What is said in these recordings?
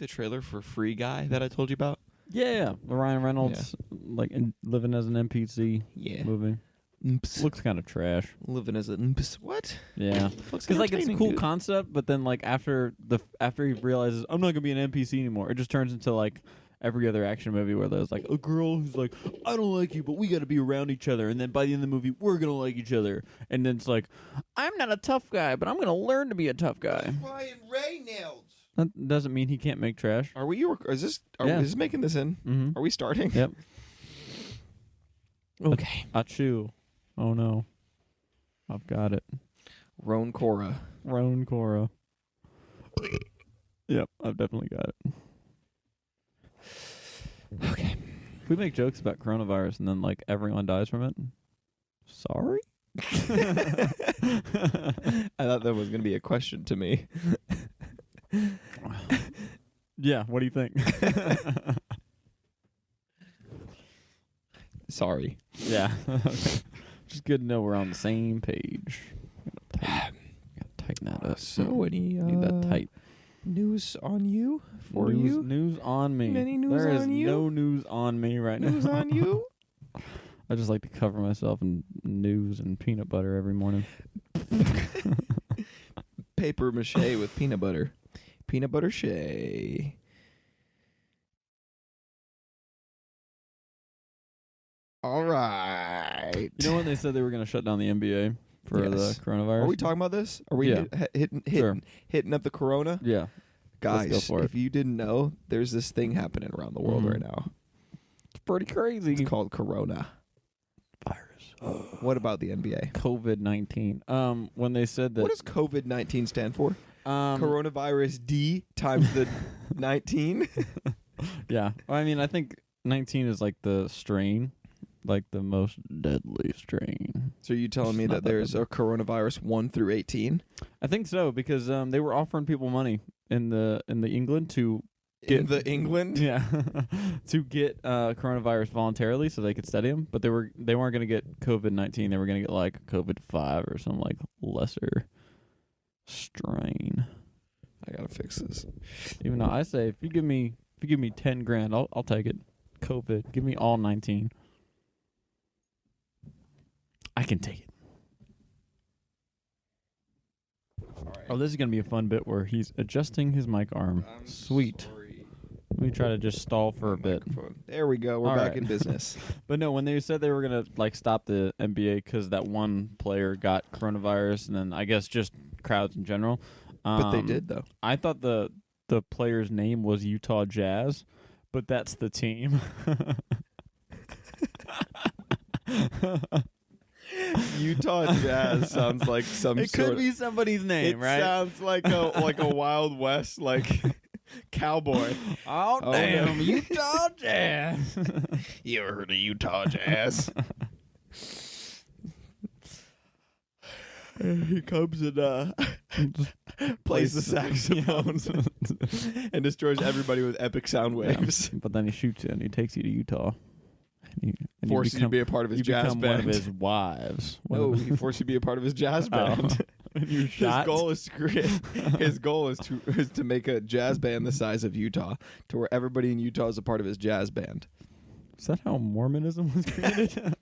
the trailer for Free Guy that I told you about? Yeah. Ryan Reynolds, living as an NPC movie. Looks kind of trash. Living as a what? Yeah, Looks because like it's a cool dude. concept, but then like after he realizes I'm not gonna be an NPC anymore, it just turns into like every other action movie where there's like a girl who's like, I don't like you, but we got to be around each other, and then by the end of the movie, we're gonna like each other, and then it's like, I'm not a tough guy, but I'm gonna learn to be a tough guy. Ryan Reynolds. That doesn't mean he can't make trash. Are we? Is this making this in? Mm-hmm. Are we starting? Yep. Okay. Achoo. Oh no. I've got it. Roan Cora. Yep, I've definitely got it. Okay. If we make jokes about coronavirus and then like everyone dies from it, sorry? I thought that was going to be a question to me. Yeah, what do you think? Sorry. Yeah. Okay. Just good to know we're on the same page. Gotta tighten that up. So any need that tight. news on you? News on me. Any news there is on you? no news on me right News now. on you? I just like to cover myself in news and peanut butter every morning. Paper mache with peanut butter. Peanut butter shay. All right. You know when they said they were going to shut down the NBA for Yes. the coronavirus? Are we talking about this? Are we Yeah. hitting up the corona? Yeah. Guys, Let's go for if you didn't know, there's this thing happening around the world Mhm. right now. It's pretty crazy. It's called Corona. Virus. What about the NBA? COVID-19. When they said that What does COVID-19 stand for? um Coronavirus D times the 19? yeah. Well, I mean, I think 19 is like the strain, like the most deadly strain. So you telling me Not that that there's a coronavirus 1 through 18? I think so because they were offering people money in the England to In the England? yeah to get coronavirus voluntarily so they could study them, but they weren't going to get COVID-19. They were going to get like COVID-5 or some like lesser strain. I gotta fix this. Even though I say if you give me $10,000, I'll take it. COVID, give me all 19. I can take it. Oh, this is gonna be a fun bit where he's adjusting his mic arm. Sweet. Sorry. Let me try to just stall for a bit. Microphone. There we go. We're All back right. in business. But no, when they said they were gonna like stop the NBA because that one player got coronavirus, and then I guess just crowds in general. But they did, though. I thought the player's name was Utah Jazz, but that's the team. Utah Jazz sounds like some It sort could be somebody's name, it right? sounds like a Wild West cowboy. Oh, Oh, damn, no. Utah Jazz. You ever heard of Utah Jazz? He comes and plays the saxophone and destroys everybody with epic sound waves. But then he shoots you and he takes you to Utah. And Forces you to be a part of his you jazz become band. one of his wives. No, he forced you to be a part of his jazz band. And you're His shot. goal is to create. His goal is to make a jazz band the size of Utah, to where everybody in Utah is a part of his jazz band. Is that how Mormonism was created?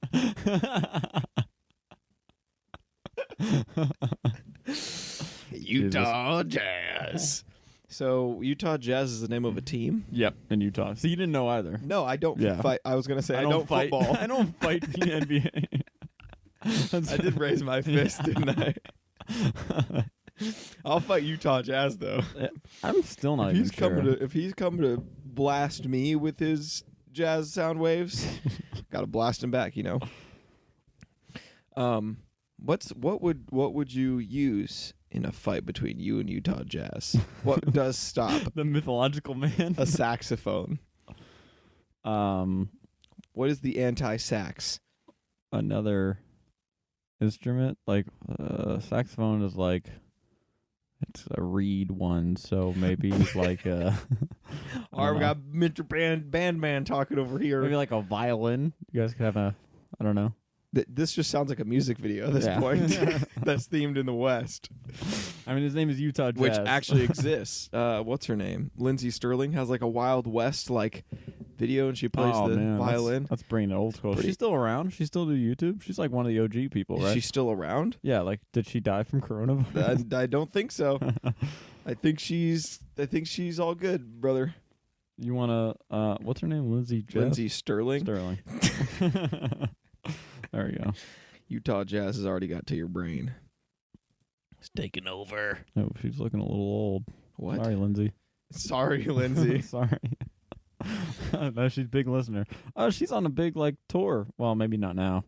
Utah Jazz. So Utah Jazz is the name of a team? Yep, in Utah. So you didn't know either. No, I don't Yeah. fight. I was gonna say I don't fight. football. I don't fight the NBA. I did raise my fist, didn't I? I'll fight Utah Jazz though. I'm still not even sure. If he's coming to blast me with his jazz sound waves, gotta blast him back, you know. What would you use in a fight between you and Utah Jazz? What does stop? The mythological man. A saxophone. What is the anti-sax? Another instrument, like saxophone is like it's a reed one, so maybe it's like a Or we got Mr. Band Man talking over here. maybe like a violin. You guys could have I don't know. This just sounds like a music video at this point. That's themed in the West. I mean, his name is Utah Jazz. Which actually exists. What's her name? Lindsey Sterling has like a Wild West like video, and she plays violin. That's bringing it old school. She's still around. She still do YouTube. She's like one of the OG people, right? Is she still around? Yeah. Like, did she die from coronavirus? I don't think so. I think she's all good, brother. You wanna? What's her name? Lindsey Sterling. Sterling. There we go. Utah Jazz has already got to your brain. It's taking over. Oh, she's looking a little old. What? Sorry, Lindsay. Sorry, Lindsay. Sorry. No, she's a big listener. Oh, she's on a big tour. Well, maybe not now.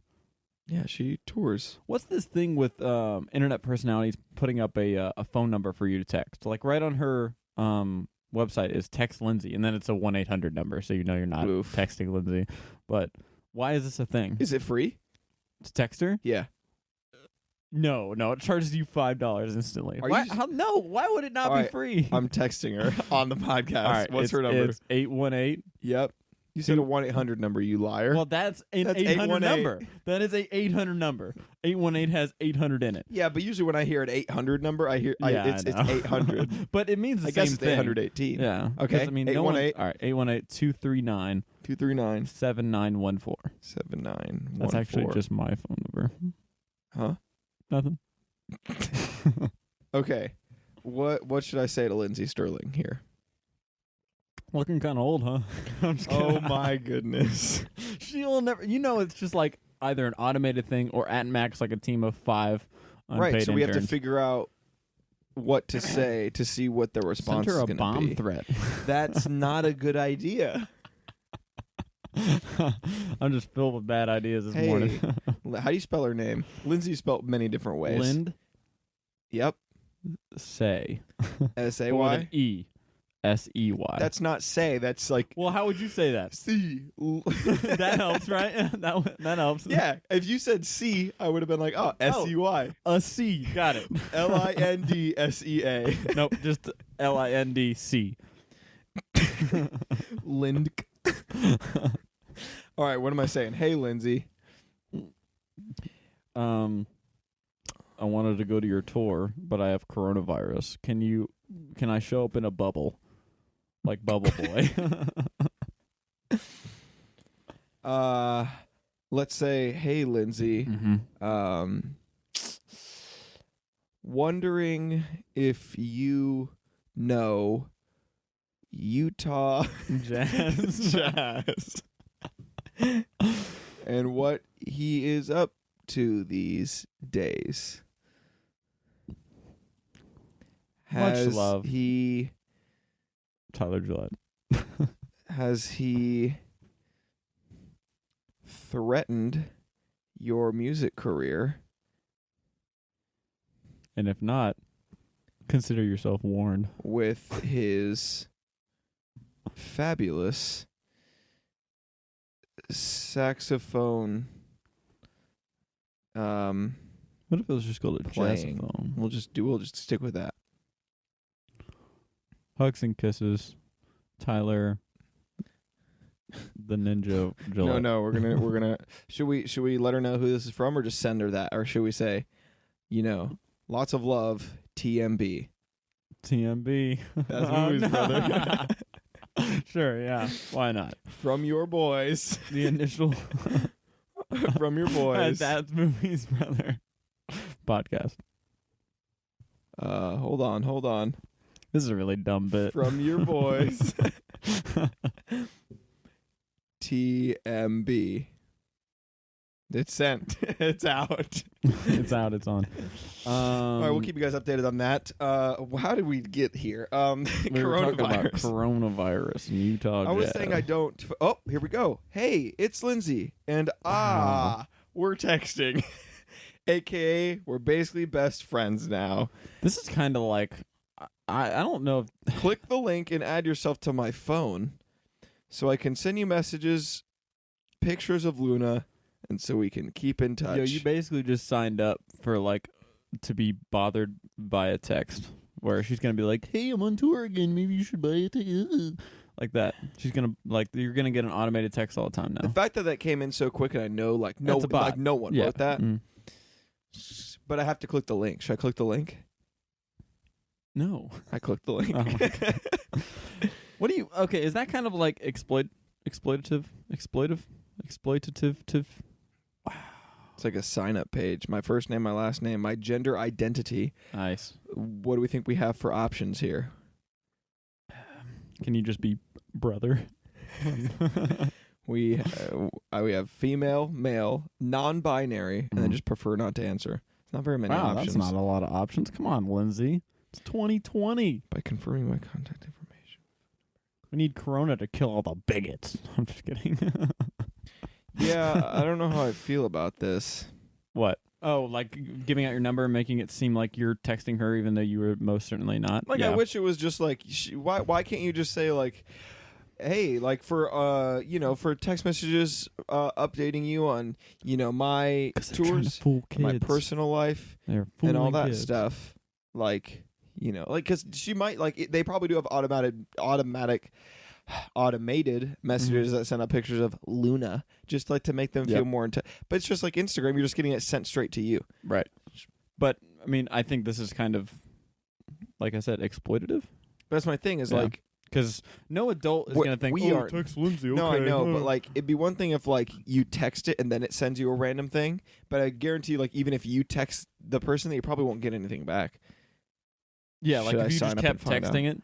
Yeah, she tours. What's this thing with internet personalities putting up a phone number for you to text? Like right on her website is text Lindsay, and then it's a 1-800 number, so you know you're not texting Lindsay. But why is this a thing? Is it free? To text her? Yeah. No, it charges you $5 instantly. No, why would it not be free? I'm texting her on the podcast. All right, what's her number? It's 818. Yep. You said a 1-800 number, you liar. Well, that's an 800 number. That is a 800 number. 818 has 800 in it. Yeah, but usually when I hear an 800 number, it's 800. But it means the same thing. I guess it's 818. Yeah. Okay. I mean, 818. All right, 818-239. 239. 7914. 7914. That's actually just my phone number. Huh? Nothing. Okay. What should I say to Lindsey Sterling here? Looking kind of old, huh? Oh my goodness. She'll never. It's just like either an automated thing or at max like a team of 5 unpaid right. So we have to interns. figure out what to say to see what the response is going to be. Send her a bomb threat. That's not a good idea. I'm just filled with bad ideas this morning. How do you spell her name? Lindsay spelled many different ways. Lind. Yep. Say. S-A-Y? With an E. S-E-Y. That's not say. That's like... Well, how would you say that? C. That helps, right? That helps. Yeah. If you said C, I would have been like, oh, S-E-Y. A C. Got it. L-I-N-D-S-E-A. Nope, just L-I-N-D-C. Lind. All right, what am I saying? Hey, Lindsay. I wanted to go to your tour, but I have coronavirus. Can I show up in a bubble? Like Bubble Boy. Let's say, hey, Lindsay. Mm-hmm. Wondering if you know Utah Jazz and what he is up to these days. Much love. Tyler Gillette. Has he threatened your music career? And if not, consider yourself warned. With his fabulous saxophone. What if it was just called a jazzophone? We'll just stick with that. Hugs and kisses, Tyler, the Ninja Gillette. No, we're gonna. Should we let her know who this is from, or just send her that, or should we say, lots of love, TMB. TMB. That's movies, brother. Sure, yeah. Why not? From your boys. The initial. From your boys. That's movies, brother. Podcast. Hold on. This is a really dumb bit. From your boys. TMB. It's sent. It's out. It's out. It's on. All right, we'll keep you guys updated on that. How did we get here? We were talking about coronavirus in Utah. I was saying I don't. Oh, here we go. Hey, it's Lindsay, and we're texting. AKA, we're basically best friends now. This is kind of like, I don't know. Click the link and add yourself to my phone so I can send you messages, pictures of Luna, and so we can keep in touch. Yo, you basically just signed up for to be bothered by a text where she's going to be like, hey, I'm on tour again. Maybe you should buy a ticket. like that. She's gonna you're gonna get an automated text all the time now. The fact that came in so quick, and I know no one wrote that. But I have to click the link. Should I click the link? No, I clicked the link. Oh my God. What do you? Okay, is that kind of like exploitative? It's like a sign-up page. My first name, my last name, my gender identity. Nice. What do we think we have for options here? Can you just be brother? We have female, male, non-binary, and then just prefer not to answer. It's not very many options. That's not a lot of options. Come on, Lindsay. It's 2020. By confirming my contact information. We need Corona to kill all the bigots. I'm just kidding. Yeah, I don't know how I feel about this. What? Oh, like giving out your number and making it seem like you're texting her even though you were most certainly not? Like, I wish it was just like, why can't you just say like, hey, like for text messages updating you on, my tours, my personal life, and all that stuff. Like, because she might, like, they probably do have automated messages that send out pictures of Luna, just like to make them feel more intense. But it's just like Instagram, you're just getting it sent straight to you. Right. But, I mean, I think this is kind of, like I said, exploitative. That's my thing is like, because no adult is going to think, text Lindsay, okay. No, I know, but like, it'd be one thing if like you text it and then it sends you a random thing. But I guarantee, like, even if you text the person, that you probably won't get anything back. Yeah, like if you just kept texting it,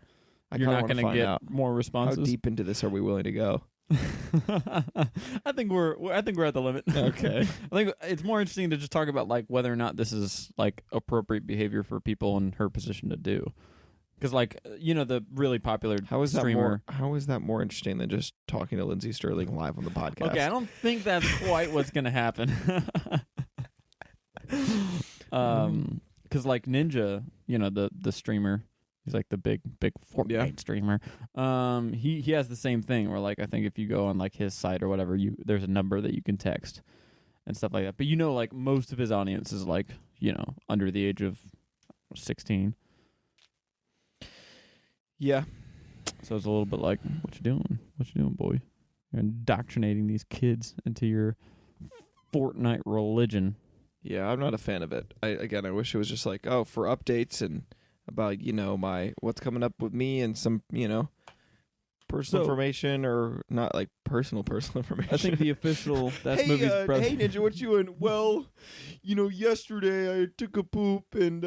you're not going to get more responses. How deep into this are we willing to go? I think we're at the limit. Okay. I think it's more interesting to just talk about like whether or not this is like appropriate behavior for people in her position to do. Because like the really popular streamer. How is that more interesting than just talking to Lindsey Sterling live on the podcast? Okay, I don't think that's quite what's going to happen. Because like Ninja, the streamer. He's like the big Fortnite streamer. He has the same thing where like I think if you go on like his site or whatever, there's a number that you can text and stuff like that. But like most of his audience is like under the age of 16. Yeah. So it's a little bit like, what you doing? What you doing, boy? You're indoctrinating these kids into your Fortnite religion. Yeah, I'm not a fan of it. I wish it was just like, for updates and about, my what's coming up with me and some, personal information, or not like personal information. I think the official movie's brother. Hey Ninja, what you doing? Well, yesterday I took a poop and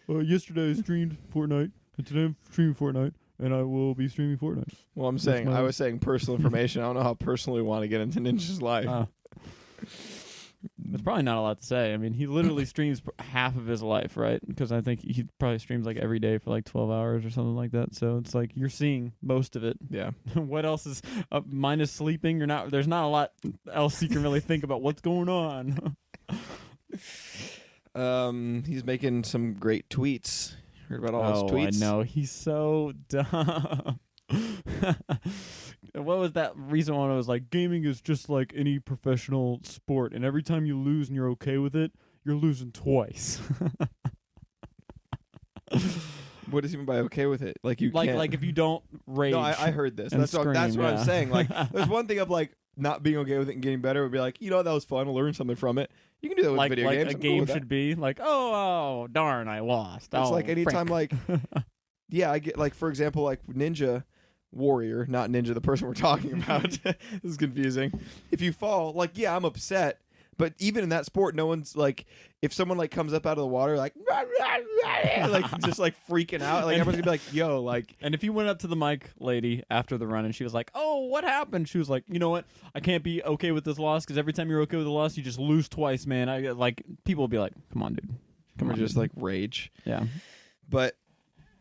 yesterday I streamed Fortnite and today I'm streaming Fortnite and I will be streaming Fortnite. Well, I was saying personal information. I don't know how personal we want to get into Ninja's life. That's probably not a lot to say. I mean, he literally streams half of his life, right? Because I think he probably streams like every day for like 12 hours or something like that. So it's like you're seeing most of it. Yeah. What else is minus sleeping? There's not a lot else you can really think about what's going on. He's making some great tweets. Heard about all his tweets? I know. He's so dumb. What was that recent one? I was like, gaming is just like any professional sport, and every time you lose and you're okay with it, you're losing twice. What does he mean by okay with it? Like you can't... like if you don't rage. No, I heard this. That's what I'm saying. Like, there's one thing of like not being okay with it and getting better would be like, that was fun. I learned something from it. You can do that with video games. Like a game should be like, oh darn, I lost. It's like anytime frick. like, I get like, for example, like Ninja Warrior, not Ninja, the person we're talking about. This is confusing. If you fall, like, I'm upset. But even in that sport, no one's like, if someone like comes up out of the water, like, like just like freaking out, like everyone's gonna be like, yo, like. And if you went up to the mic lady after the run and she was like, oh, what happened? She was like, you know what? I can't be okay with this loss because every time you're okay with the loss, you just lose twice, man. People will be like, come on, dude. Come on, just like rage. Yeah. But.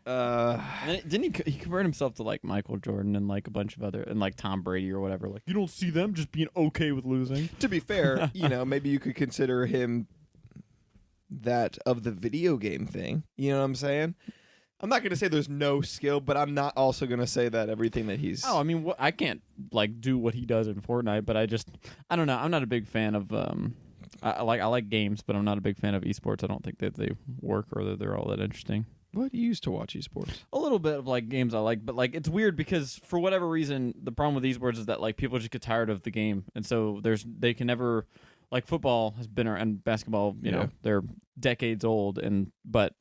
And didn't he convert himself to like Michael Jordan and like a bunch of other and like Tom Brady or whatever? Like you don't see them just being okay with losing. To be fair, maybe you could consider him that of the video game thing. You know what I'm saying? I'm not going to say there's no skill, but I'm not also going to say that everything that he's. Oh, I mean, I can't like do what he does in Fortnite, but I don't know. I'm not a big fan of. I like games, but I'm not a big fan of esports. I don't think that they work or that they're all that interesting. What? You used to watch esports? A little bit of like games I like, but like it's weird because for whatever reason, the problem with esports is that like people just get tired of the game, and so they can never, like football has been and basketball, you know, they're decades old, but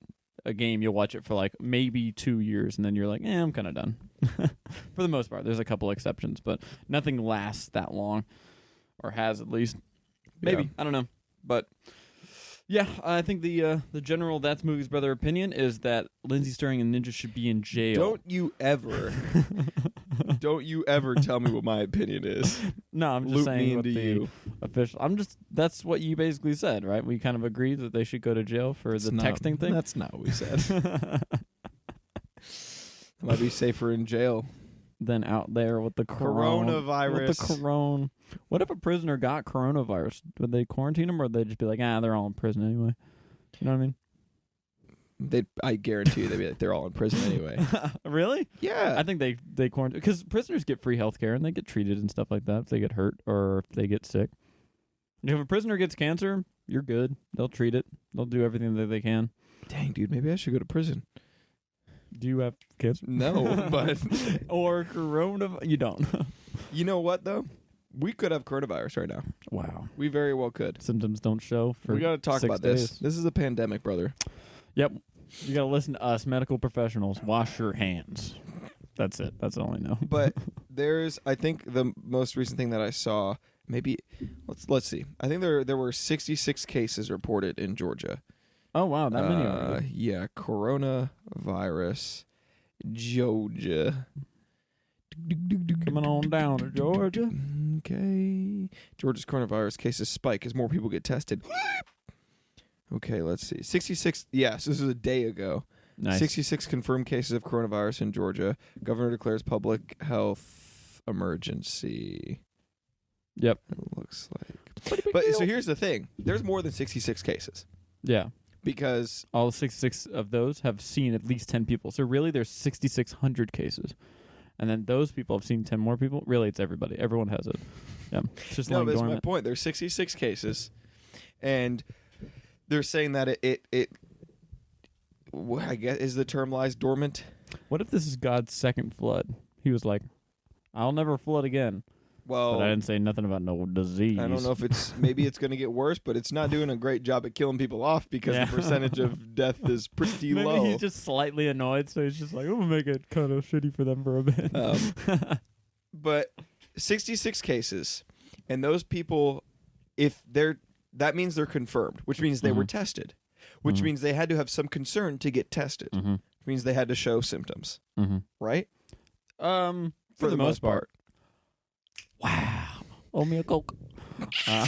a game you'll watch it for like maybe 2 years, and then you're like, I'm kind of done. For the most part, there's a couple exceptions, but nothing lasts that long, or has at least. Maybe I don't know, but. Yeah, I think the general That's Movies Brother opinion is that Lindsey Sterling and Ninja should be in jail. Don't you ever tell me what my opinion is. No, I'm just Loop saying me what into the you. official. That's what you basically said, right? We kind of agreed that they should go to jail for the texting thing. That's not what we said. Might be safer in jail than out there with the coronavirus. With the corona. What if a prisoner got coronavirus? Would they quarantine him, or would they just be like, they're all in prison anyway? You know what I mean? I guarantee you they'd be like, they're all in prison anyway. Really? Yeah. I think they quarantine because prisoners get free health care and they get treated and stuff like that if they get hurt or if they get sick. If a prisoner gets cancer, you're good. They'll treat it. They'll do everything that they can. Dang, dude, maybe I should go to prison. Do you have cancer? No, but or corona? You don't. You know what though? We could have coronavirus right now. Wow. We very well could. Symptoms don't show for We got to talk 6 about days. this. This is a pandemic, brother. Yep. You got to listen to us, medical professionals. Wash your hands. That's it. That's all I know. But I think the most recent thing that I saw, maybe let's see. I think there were 66 cases reported in Georgia. Oh wow, that many already. Yeah, coronavirus, Georgia. Coming on down to Georgia. Okay. Georgia's coronavirus cases spike as more people get tested. Okay, let's see. 66. Yes, this was a day ago. Nice. 66 confirmed cases of coronavirus in Georgia. Governor declares public health emergency. Yep. It looks like. But so here's the thing. There's more than 66 cases. Yeah. Because all 66 of those have seen at least 10 people. So really there's 6,600 cases. And then those people have seen 10 more people. Really, it's everybody. Everyone has it. Yeah. It's just no, like that's my point. There's 66 cases. And they're saying that it I guess is the term lies dormant. What if this is God's second flood? He was like, I'll never flood again. Well, but I didn't say nothing about no disease. I don't know if maybe it's going to get worse, but it's not doing a great job at killing people off because the percentage of death is pretty maybe low. He's just slightly annoyed, so he's just like, I'm going to make it kind of shitty for them for a bit. But 66 cases, and those people, that means they're confirmed, which means they were tested, which means they had to have some concern to get tested, which means they had to show symptoms, right? For the most part. Wow. Owe me a Coke. Yeah,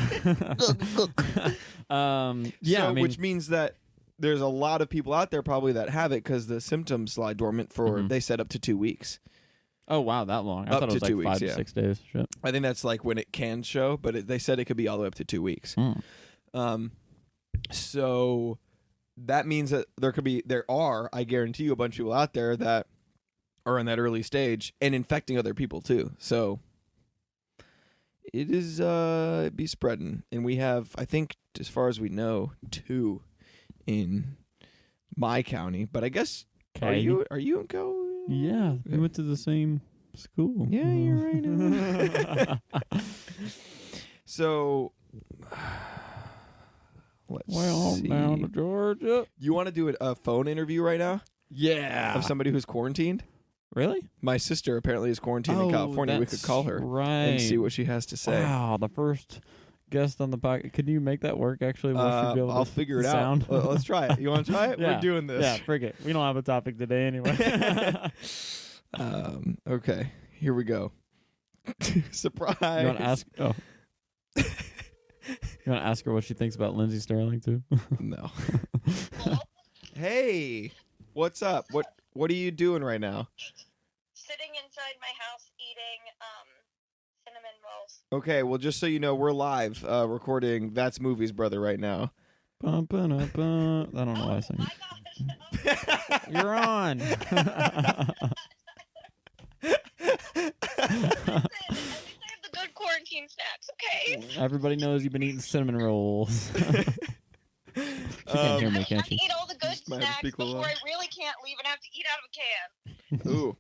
I mean, which means that there's a lot of people out there probably that have it because the symptoms lie dormant for, they said, up to 2 weeks. Oh, wow, that long. I up thought it was to like 2 5 weeks, to 6 days. Shit. I think that's like when it can show, but they said it could be all the way up to 2 weeks. So that means that there are, I guarantee you, a bunch of people out there that are in that early stage and infecting other people too. So it is be spreading, and we have, I think, as far as we know, 2 in my county. But I guess are you in go? Yeah, we went to the same school. Yeah, you're right. So let's see. Down to Georgia. You want to do a phone interview right now? Yeah. Of somebody who's quarantined? Really? My sister apparently is quarantined in California. We could call her and see what she has to say. Wow, the first guest on the podcast. Could you make that work, actually? I'll figure it out. Let's try it. You want to try it? Yeah. We're doing this. Yeah, forget it. We don't have a topic today anyway. Okay, here we go. Surprise. You want to ask? Oh. You want to ask her what she thinks about Lindsey Sterling, too? No. Hey, what's up? What are you doing right now? Sitting inside my house eating cinnamon rolls. Okay, well, just so you know, we're live recording That's Movies, Brother, right now. Bum, ba, da, ba. I don't know why I sang it. You're on. Listen, at least I have the good quarantine snacks, okay? Everybody knows you've been eating cinnamon rolls. She can't hear me, can she? I eat all the good Might have to snacks speak before loud. I really can't Ooh.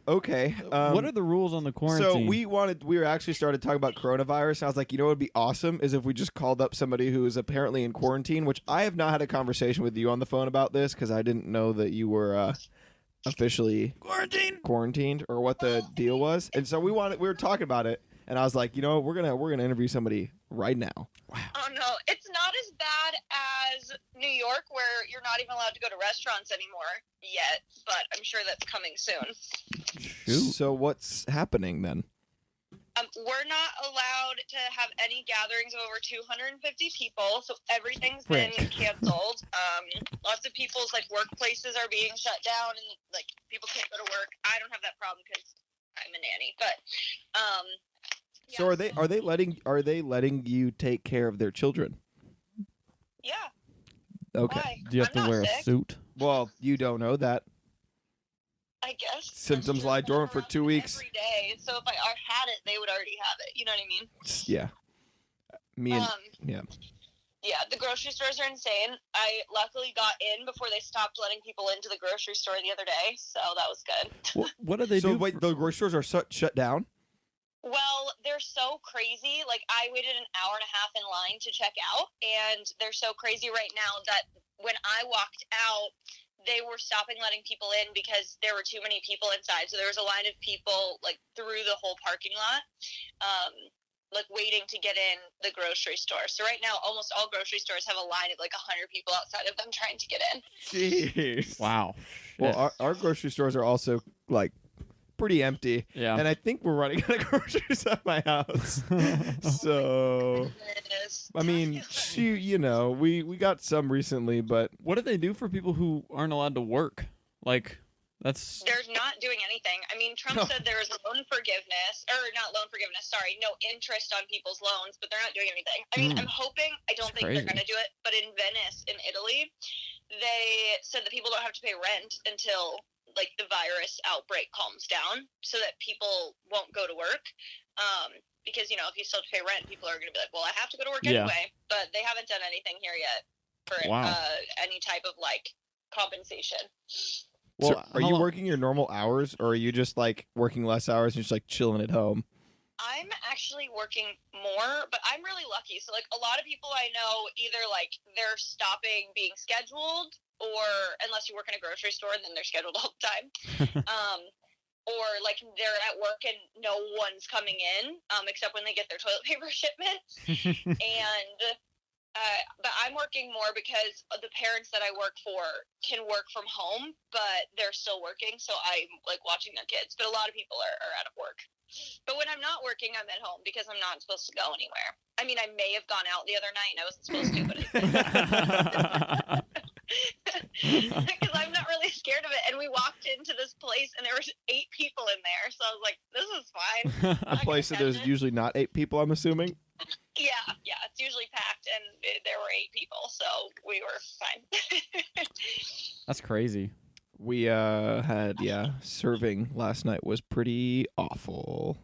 Okay. What are the rules on the quarantine? So we were actually started talking about coronavirus. I was like, you know what would be awesome is if we just called up somebody who is apparently in quarantine, which I have not had a conversation with you on the phone about this because I didn't know that you were officially quarantined or what the deal was. And so we were talking about it, and I was like, you know, we're gonna interview somebody right now. Oh no, it's not as bad as New York, where you're not even allowed to go to restaurants anymore yet, but I'm sure that's coming soon. Shoot. So what's happening then? We're not allowed to have any gatherings of over 250 people, so everything's been canceled. Lots of people's like workplaces are being shut down, and like people can't go to work. I don't have that problem because I'm a nanny, but yeah. So are they letting you take care of their children? Yeah. Okay. Why? Do you have I'm to wear not a sick, suit? Well, you don't know that. I guess. Symptoms I'm lie just dormant for around 2 weeks. every day, so if I had it, they would already have it. You know what I mean? Yeah. Me and yeah. Yeah, the grocery stores are insane. I luckily got in before they stopped letting people into the grocery store the other day, so that was good. What do they So do? wait, the grocery stores are shut down? Well, they're so crazy. Like, I waited an hour and a half in line to check out, and they're so crazy right now that when I walked out, they were stopping letting people in because there were too many people inside. So there was a line of people, like, through the whole parking lot, like, waiting to get in the grocery store. So right now, almost all grocery stores have a line of, like, 100 people outside of them trying to get in. Jeez. Wow. Well, our grocery stores are also, like, pretty empty. Yeah. And I think we're running out of groceries at my house. So, I mean, you know, we got some recently, but What do they do for people who aren't allowed to work? Like, that's They're not doing anything. I mean, Trump No. said there was loan forgiveness, or not loan forgiveness, sorry, no interest on people's loans, but they're not doing anything. I mean, I'm hoping, I don't That's think crazy. they're going to do it, but in Venice, in Italy, they said that people don't have to pay rent until, like, the virus outbreak calms down so that people won't go to work. Because, you know, if you still have to pay rent, people are going to be like, well, I have to go to work Yeah. anyway. But they haven't done anything here yet for Wow. any type of, like, compensation. so Well, are how you long- working your normal hours or are you just like working less hours and just like chilling at home? I'm actually working more, but I'm really lucky. So, like, a lot of people I know, either, like, they're stopping being scheduled, or unless you work in a grocery store, and then they're scheduled all the time. Or, like, they're at work and no one's coming in, except when they get their toilet paper shipment. And, but I'm working more because the parents that I work for can work from home, but they're still working. So I'm, like, watching their kids. But a lot of people are out of work. But when I'm not working, I'm at home because I'm not supposed to go anywhere. I mean, I may have gone out the other night and I wasn't supposed to, but because I'm not really scared of it. And we walked into this place and there was 8 people in there, so I was like, "This is fine." A place that there's usually not 8 people, I'm assuming. Yeah, it's usually packed, and there were 8 people, so we were fine. That's crazy. We had serving last night was pretty awful.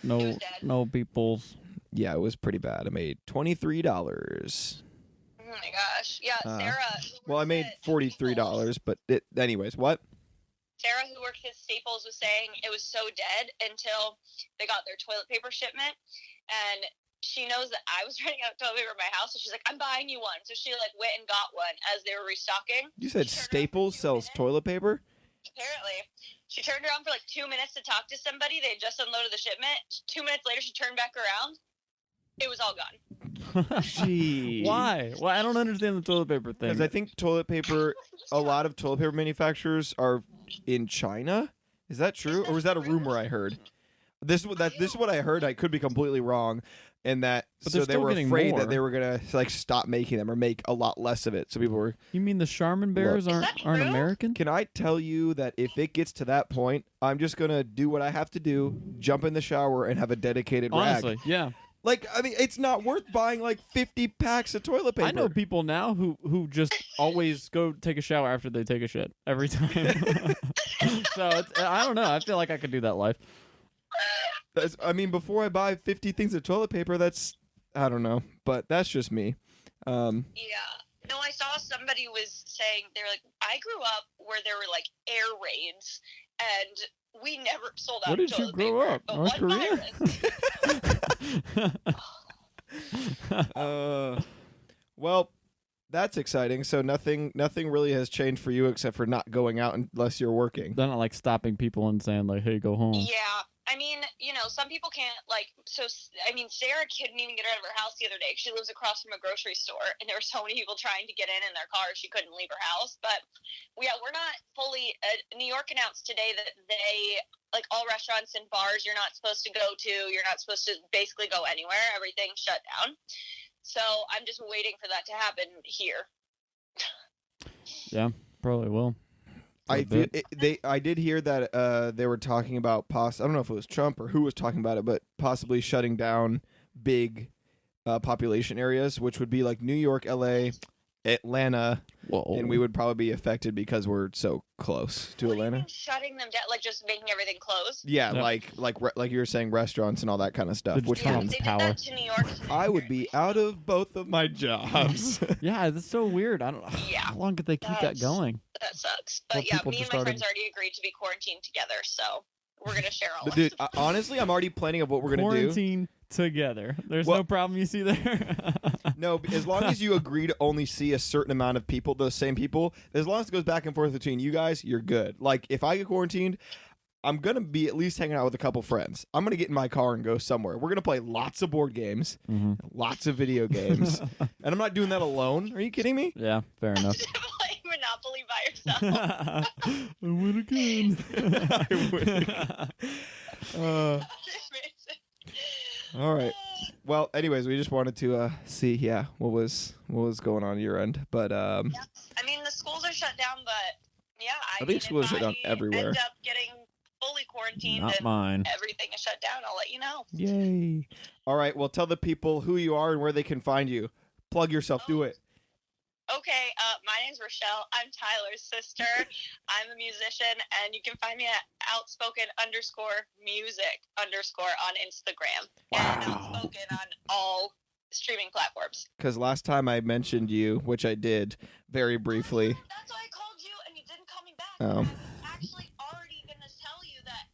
It No, was dead. no people's. Yeah, it was pretty bad. I made $23. Oh my gosh. Yeah, Sarah. who Well, I works made at $43, but anyways, what? Sarah, who works at Staples, was saying it was so dead until they got their toilet paper shipment, and she knows that I was running out of toilet paper at my house, so she's like, "I'm buying you one." So she, like, went and got one as they were restocking. You said She turned around for Staples 2 sells minutes. toilet paper? Apparently. She turned around for like 2 minutes to talk to somebody. They had just unloaded the shipment. 2 minutes later, she turned back around. It was all gone. Gee. Why? Well, I don't understand the toilet paper thing. Because I think toilet paper, a lot of toilet paper manufacturers are in China. Is that true, or was that a rumor I heard? This is what I heard. I could be completely wrong, and that But so they're they still were getting afraid more. that they were gonna like stop making them or make a lot less of it. So people were. You mean the Charmin bears Is aren't that aren't true? American? Can I tell you that if it gets to that point, I'm just gonna do what I have to do, jump in the shower, and have a dedicated rag. Honestly, yeah. Like, I mean, it's not worth buying like 50 packs of toilet paper. I know people now who just always go take a shower after they take a shit every time. So I don't know. I feel like I could do that life. I mean, before I buy 50 things of toilet paper, I don't know, but that's just me. Yeah. No, I saw somebody was saying, they were like, I grew up where there were like air raids, and we never sold out Where did you toilet grow paper. up? But North one Korea? virus. Well, that's exciting. So nothing really has changed for you except for not going out unless you're working. They're not like stopping people and saying like, "Hey, go home." Yeah. I mean, some people can't, Sarah couldn't even get out of her house the other day. She lives across from a grocery store, and there were so many people trying to get in their car, she couldn't leave her house. But, yeah, we're not fully New York announced today that they, like, all restaurants and bars you're not supposed to go to. You're not supposed to basically go anywhere. Everything's shut down. So I'm just waiting for that to happen here. Yeah, probably will. I did hear that they were talking about I don't know if it was Trump or who was talking about it, but possibly shutting down big population areas, which would be like New York, LA, Atlanta, Whoa. and we would probably be affected because we're so close to What do you Atlanta. mean shutting them down, like just making everything close? Yeah, Yep. like you were saying, restaurants and all that kind of stuff. They're just Which turn Yeah, on they did power. that to New York. I would be out of both of my jobs. Yeah, that's so weird. I don't. Yeah. How long could they keep that That's- going? That sucks. Well, But yeah, people me and just my started- friends already agreed to be quarantined together, so we're gonna share all. But dude, honestly, I'm already planning of what we're gonna do. Quarantine together. There's Well- no problem you see there. No, as long as you agree to only see a certain amount of people, those same people, as long as it goes back and forth between you guys, you're good. Like, if I get quarantined, I'm going to be at least hanging out with a couple friends. I'm going to get in my car and go somewhere. We're going to play lots of board games, lots of video games. And I'm not doing that alone. Are you kidding me? Yeah, fair enough. Play Monopoly by yourself. I win again. I would. All right. Well, anyways, we just wanted to see, what was going on your end. But I mean, the schools are shut down, but yeah, I think schools are shut down everywhere. End up getting fully quarantined Not and mine. everything is shut down, I'll let you know. yay. All right. Well, tell the people who you are and where they can find you. Plug yourself. Do it. Okay, my name's Rochelle. I'm Tyler's sister. I'm a musician, and you can find me at outspoken_music_ on Instagram. And Wow. outspoken on all streaming platforms. Because last time I mentioned you, which I did very briefly. That's why I called you, and you didn't call me back. Oh. I was actually already going to tell you that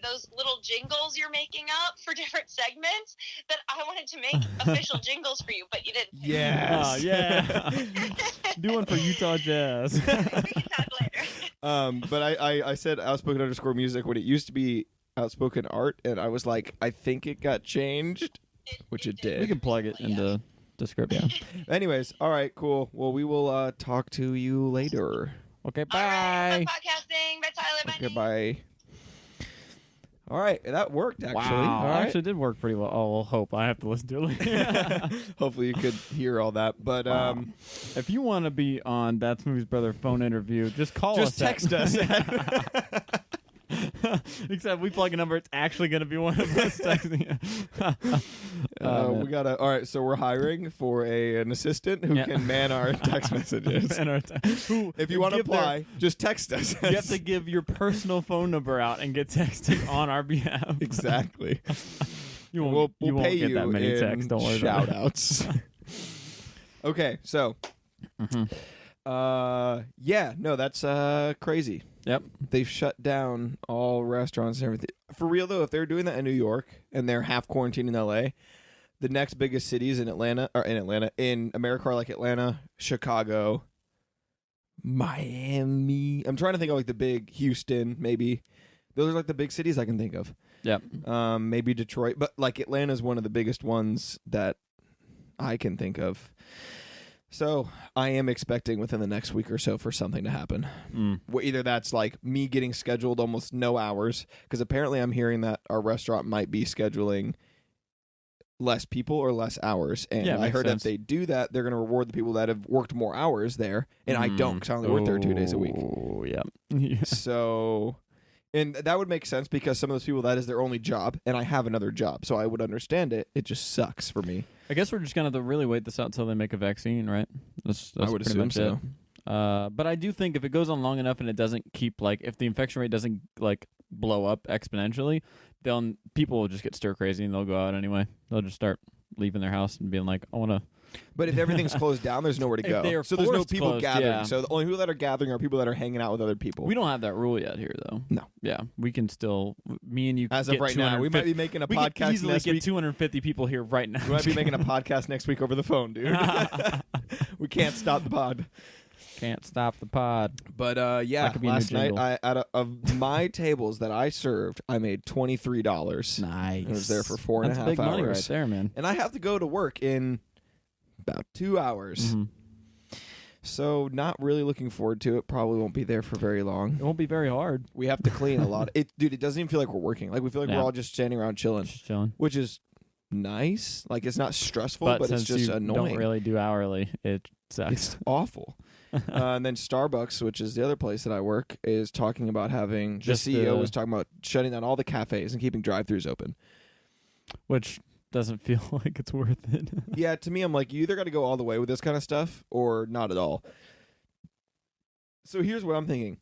those little jingles you're making up for different segments, that I wanted to make official jingles for you, but you didn't. Yes. Oh, yeah. Do one for Utah Jazz. We can talk later. But I said outspoken_music when it used to be outspoken art, and I was like, I think it got changed, which it did. We can plug it into description. Anyways, all right, cool. Well, we will talk to you later. Okay, All right, bye. fun podcasting. Bye, Tyler. Bye, Okay, Nate. bye. All right, that worked actually. Wow, All it right. actually did work pretty well. Oh, well, hope I have to listen to it later. Hopefully you could hear all that. But If you want to be on That's Movie's Brother phone interview, just call just us. text us. Except we plug a number, it's actually going to be one of us texting. We gotta. All right, so we're hiring for an assistant who Yeah. can man our text messages. If you want to apply, just text us. You have to give your personal phone number out and get texted on our behalf. Exactly. You won't, We'll you won't pay get you that many in texts. Don't worry about shout it. outs. Okay, so that's crazy. Yep. They've shut down all restaurants and everything. For real though, if they're doing that in New York and they're half quarantined in LA, the next biggest cities in America are like Atlanta, Chicago, Miami. I'm trying to think of like the big Houston, maybe. Those are like the big cities I can think of. Yep. Maybe Detroit, but like Atlanta's one of the biggest ones that I can think of. So I am expecting within the next week or so for something to happen. Either that's like me getting scheduled almost no hours, because apparently I'm hearing that our restaurant might be scheduling less people or less hours. And Yeah, I makes heard sense. if they do that, they're going to reward the people that have worked more hours there. And I don't, because I only work there 2 days a week. Oh, yeah. So, and that would make sense because some of those people, that is their only job, and I have another job. So I would understand it. It just sucks for me. I guess we're just going to really wait this out until they make a vaccine, right? That's I would pretty assume much so. it. But I do think if it goes on long enough and it doesn't keep, like, if the infection rate doesn't, like, blow up exponentially, then people will just get stir crazy and they'll go out anyway. They'll just start leaving their house and being like, I want to But if everything's closed down, there's nowhere to If they go. are So there's no forced people closed, gathering. yeah. So the only people that are gathering are people that are hanging out with other people. We don't have that rule yet here, though. No. Yeah, we can still. Me and you. As get of right now, we might be making a we could podcast easily next get week. 250 people here right now. We might be making a podcast next week over the phone, dude. We can't stop the pod. Can't stop the pod. But yeah, That could be a new last night jingle. of my tables that I served, I made $23. Nice. I was there for 4.5 That's big money hours. right there, man. And I have to go to work in about 2 hours. Mhm. So not really looking forward to it. Probably won't be there for very long. It won't be very hard. We have to clean a lot. Dude, it doesn't even feel like we're working. Like we feel like Yeah. we're all just standing around chilling, Just chilling. which is nice. Like it's not stressful, but it's since just you annoying. don't really do hourly, it sucks. It's awful. And then Starbucks, which is the other place that I work, is talking about having Just the CEO the- was talking about shutting down all the cafes and keeping drive-throughs open. Which doesn't feel like it's worth it. Yeah, to me, I'm like, you either got to go all the way with this kind of stuff or not at all. So here's what I'm thinking.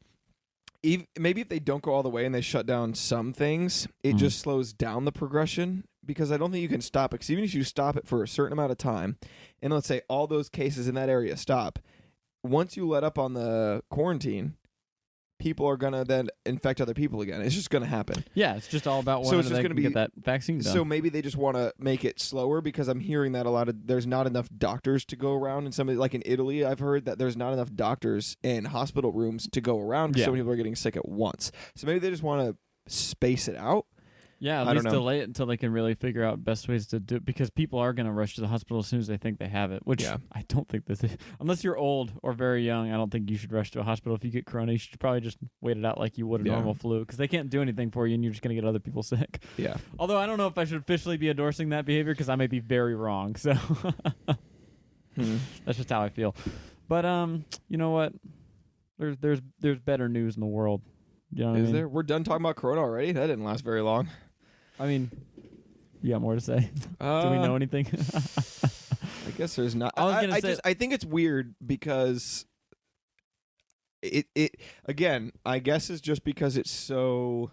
Maybe if they don't go all the way and they shut down some things, it Mhm. just slows down the progression because I don't think you can stop it. Because even if you stop it for a certain amount of time, and let's say all those cases in that area stop, once you let up on the quarantine, people are going to then infect other people again. It's just going to happen. Yeah, it's just all about So when it's just they gonna can be- get that vaccine done. So maybe they just want to make it slower because I'm hearing that there's not enough doctors to go around. And somebody like in Italy, I've heard that there's not enough doctors and hospital rooms to go around because Yeah. so many people are getting sick at once. So maybe they just want to space it out. yeah, at I don't least know. delay it until they can really figure out best ways to do it because people are going to rush to the hospital as soon as they think they have it, which Yeah. I don't think this is. Unless you're old or very young, I don't think you should rush to a hospital. If you get corona, you should probably just wait it out like you would a Yeah. normal flu because they can't do anything for you and you're just going to get other people sick. Yeah. Although I don't know if I should officially be endorsing that behavior because I may be very wrong. So that's just how I feel. But you know what? There's better news in the world. You know what I Is mean? there? We're done talking about Corona already? That didn't last very long. I mean, you got more to say? Do we know anything? I guess there's not. I was gonna say- I think it's weird because it again, I guess it's just because it's so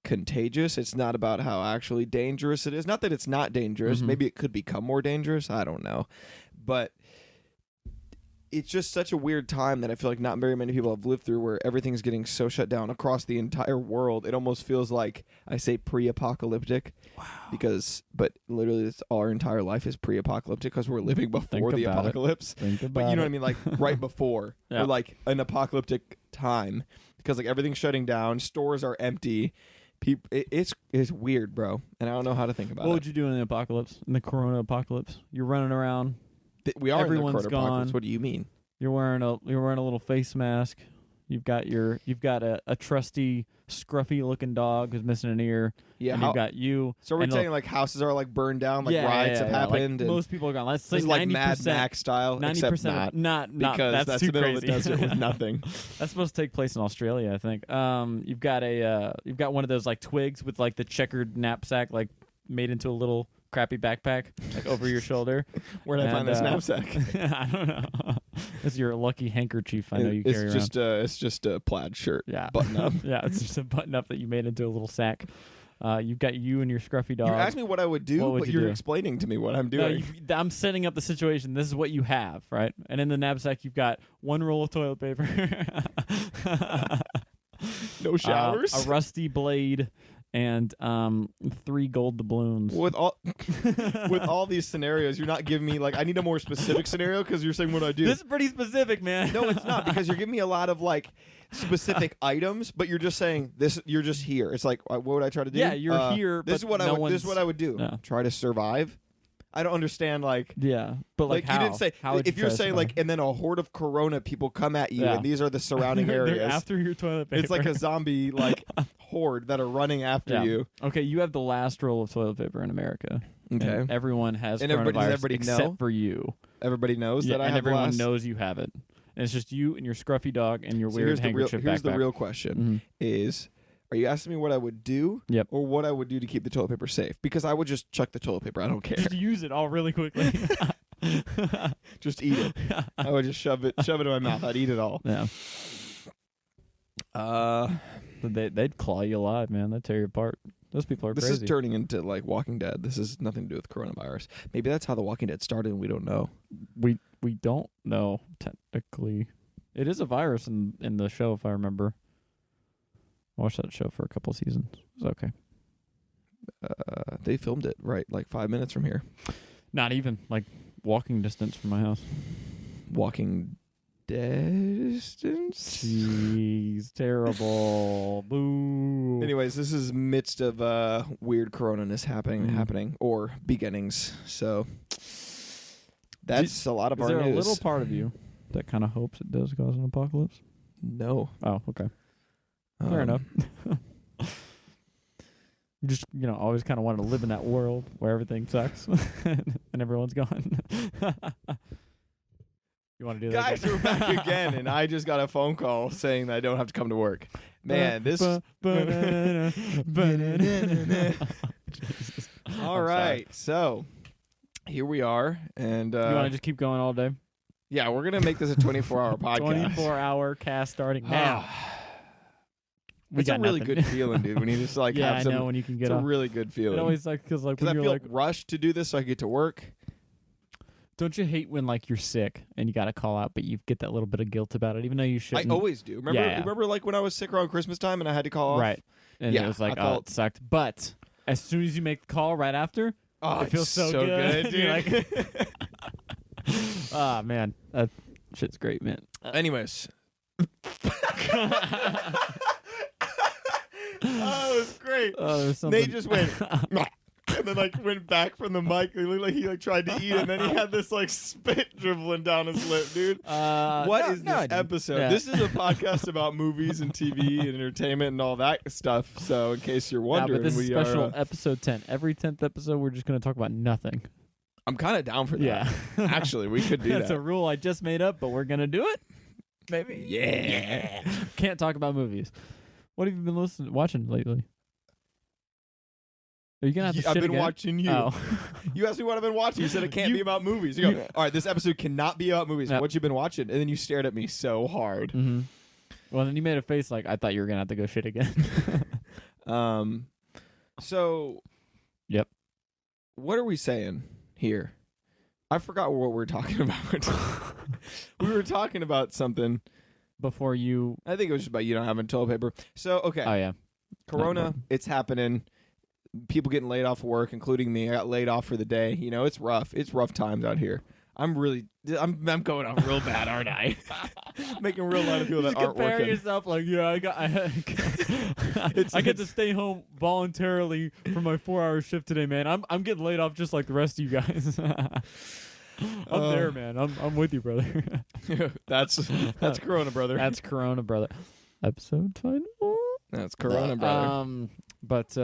contagious. It's not about how actually dangerous it is. Not that it's not dangerous. Mhm. Maybe it could become more dangerous. I don't know. But it's just such a weird time that I feel like not very many people have lived through where everything's getting so shut down across the entire world. It almost feels like I say pre-apocalyptic. Wow. But literally our entire life is pre-apocalyptic because we're living before Think the about it. apocalypse. Think about But you know what I it. mean? Like right before. Yeah. Or like an apocalyptic time because like everything's shutting down. Stores are empty. It's weird, bro. And I don't know how to think about What it. would you do in the apocalypse? In the Corona-pocalypse? You're running around. We are Everyone's in the Corona-apocalypse. gone. What do you mean? You're wearing a little face mask. You've got a trusty, scruffy looking dog who's missing an ear. Yeah. And you've got you. So we're and saying like houses are like burned down, like yeah, riots yeah, have yeah. happened. Like, and most people are gone. Let's say this is 90%. like Mad Max style, 90% except not because because that's too the middle crazy. of the desert with nothing. That's supposed to take place in Australia, I think. You've got one of those like twigs with like the checkered knapsack like made into a little crappy backpack like over your shoulder. Where'd I find this And, knapsack? I don't know. It's your lucky handkerchief I know you carry around. It's just a plaid shirt. Yeah. Button up. Yeah, it's just a button up that you made into a little sack. You've got you and your scruffy dog. You asked me what I would do, What would but you you're do? explaining to me what I'm No, doing. I'm setting up the situation. This is what you have, right? And in the knapsack, you've got one roll of toilet paper, No showers. a rusty blade, and 3 gold doubloons. with all these scenarios, you're not giving me like I need a more specific scenario because you're saying what I do. This is pretty specific, man. No, it's not because you're giving me a lot of like specific items, but you're just saying this. You're just here. It's like what would I try to do? Yeah, you're here, This is but what no I would. This is one's- what I would do. Yeah. Try to survive. I don't understand. Like Yeah, but like how? you didn't say. How would If you you're try to saying survive? like, and then a horde of Corona people come at you, Yeah. and these are the surrounding They're areas. after your toilet paper. It's like a zombie like horde that are running after Yeah. you. Okay, you have the last roll of toilet paper in America. Okay. And everyone has And coronavirus everybody- does everybody except know? for you. Everybody knows Yeah, that I and have everyone last. knows you have it. And it's just you and your scruffy dog and your So weird here's the real. handkerchief Here's the backpack. real question: is are you asking me what I would do, Yep. or what I would do to keep the toilet paper safe? Because I would just chuck the toilet paper. I don't care. Just use it all really quickly. Just eat it. I would just shove it in my mouth. I'd eat it all. Yeah. They'd claw you alive, man. They'd tear you apart. Those people are This crazy. is turning into like Walking Dead. This has nothing to do with coronavirus. Maybe that's how the Walking Dead started, and we don't know. we don't know technically. It is a virus in the show, if I remember. I watched that show for a couple seasons. It was okay. They filmed it right like 5 minutes from here. Not even like walking distance from my house. Walking distance. Jeez, terrible. Boo. Anyways, this is midst of weird coronaness happening or beginnings. So that's a lot of Is our there news. a little part of you that kind of hopes it does cause an apocalypse? No. Oh, okay. Fair enough. You just, always kind of wanted to live in that world where everything sucks and everyone's gone. You want to do that? Guys, we're back again, and I just got a phone call saying that I don't have to come to work. Man, this... All right, so here we are, and... you want to just keep going all day? Yeah, we're going to make this a 24-hour podcast. 24-hour cast starting now. It's a really good feeling, dude, when you just like yeah, have some... I know, when you can get It's up. a really good feeling. It always because when I you're feel rushed to do this so I get to work. Don't you hate when you're sick and you got to call out, but you get that little bit of guilt about it, even though you shouldn't? I always do. Remember like when I was sick around Christmas time and I had to call off? Right. And it was like, it sucked. But as soon as you make the call right after, it feels so good. dude. You're like, oh, man. That shit's great, man. Anyways. Oh, it was great. Nate just went... And then went back from the mic. It looked like he tried to eat it, and then he had this spit dribbling down his lip, dude. What is this episode? Yeah. This is a podcast about movies and TV and entertainment and all that stuff. So in case you're wondering, but this is we special are. episode 10. Every 10th episode, we're just going to talk about nothing. I'm kind of down for that. Yeah. Actually, we could do That's that. a rule I just made up, but we're going to do it. Maybe. Yeah. Can't talk about movies. What have you been watching lately? Are you gonna have to I've shit been again? watching you. Oh. You asked me what I've been watching. You said it can't be about movies. You go, all right, this episode cannot be about movies. Yep. What you been watching? And then you stared at me so hard. Mm-hmm. Well, then you made a face like I thought you were gonna have to go shit again. So. Yep. What are we saying here? I forgot what we're talking about. We were talking about something. Before you... I think it was just about you not having toilet paper. So, okay. Oh, yeah. Corona, it's happening. People getting laid off of work, including me. I got laid off for the day. It's rough. It's rough times out here. I'm going off real bad, aren't I? Making real light of people that aren't compare working. yourself like, yeah, I get to stay home voluntarily for my 4-hour shift today, man. I'm getting laid off just like the rest of you guys. I'm there, man. I'm with you, brother. That's Corona, brother. That's Corona, brother. Episode title. That's Corona, brother. But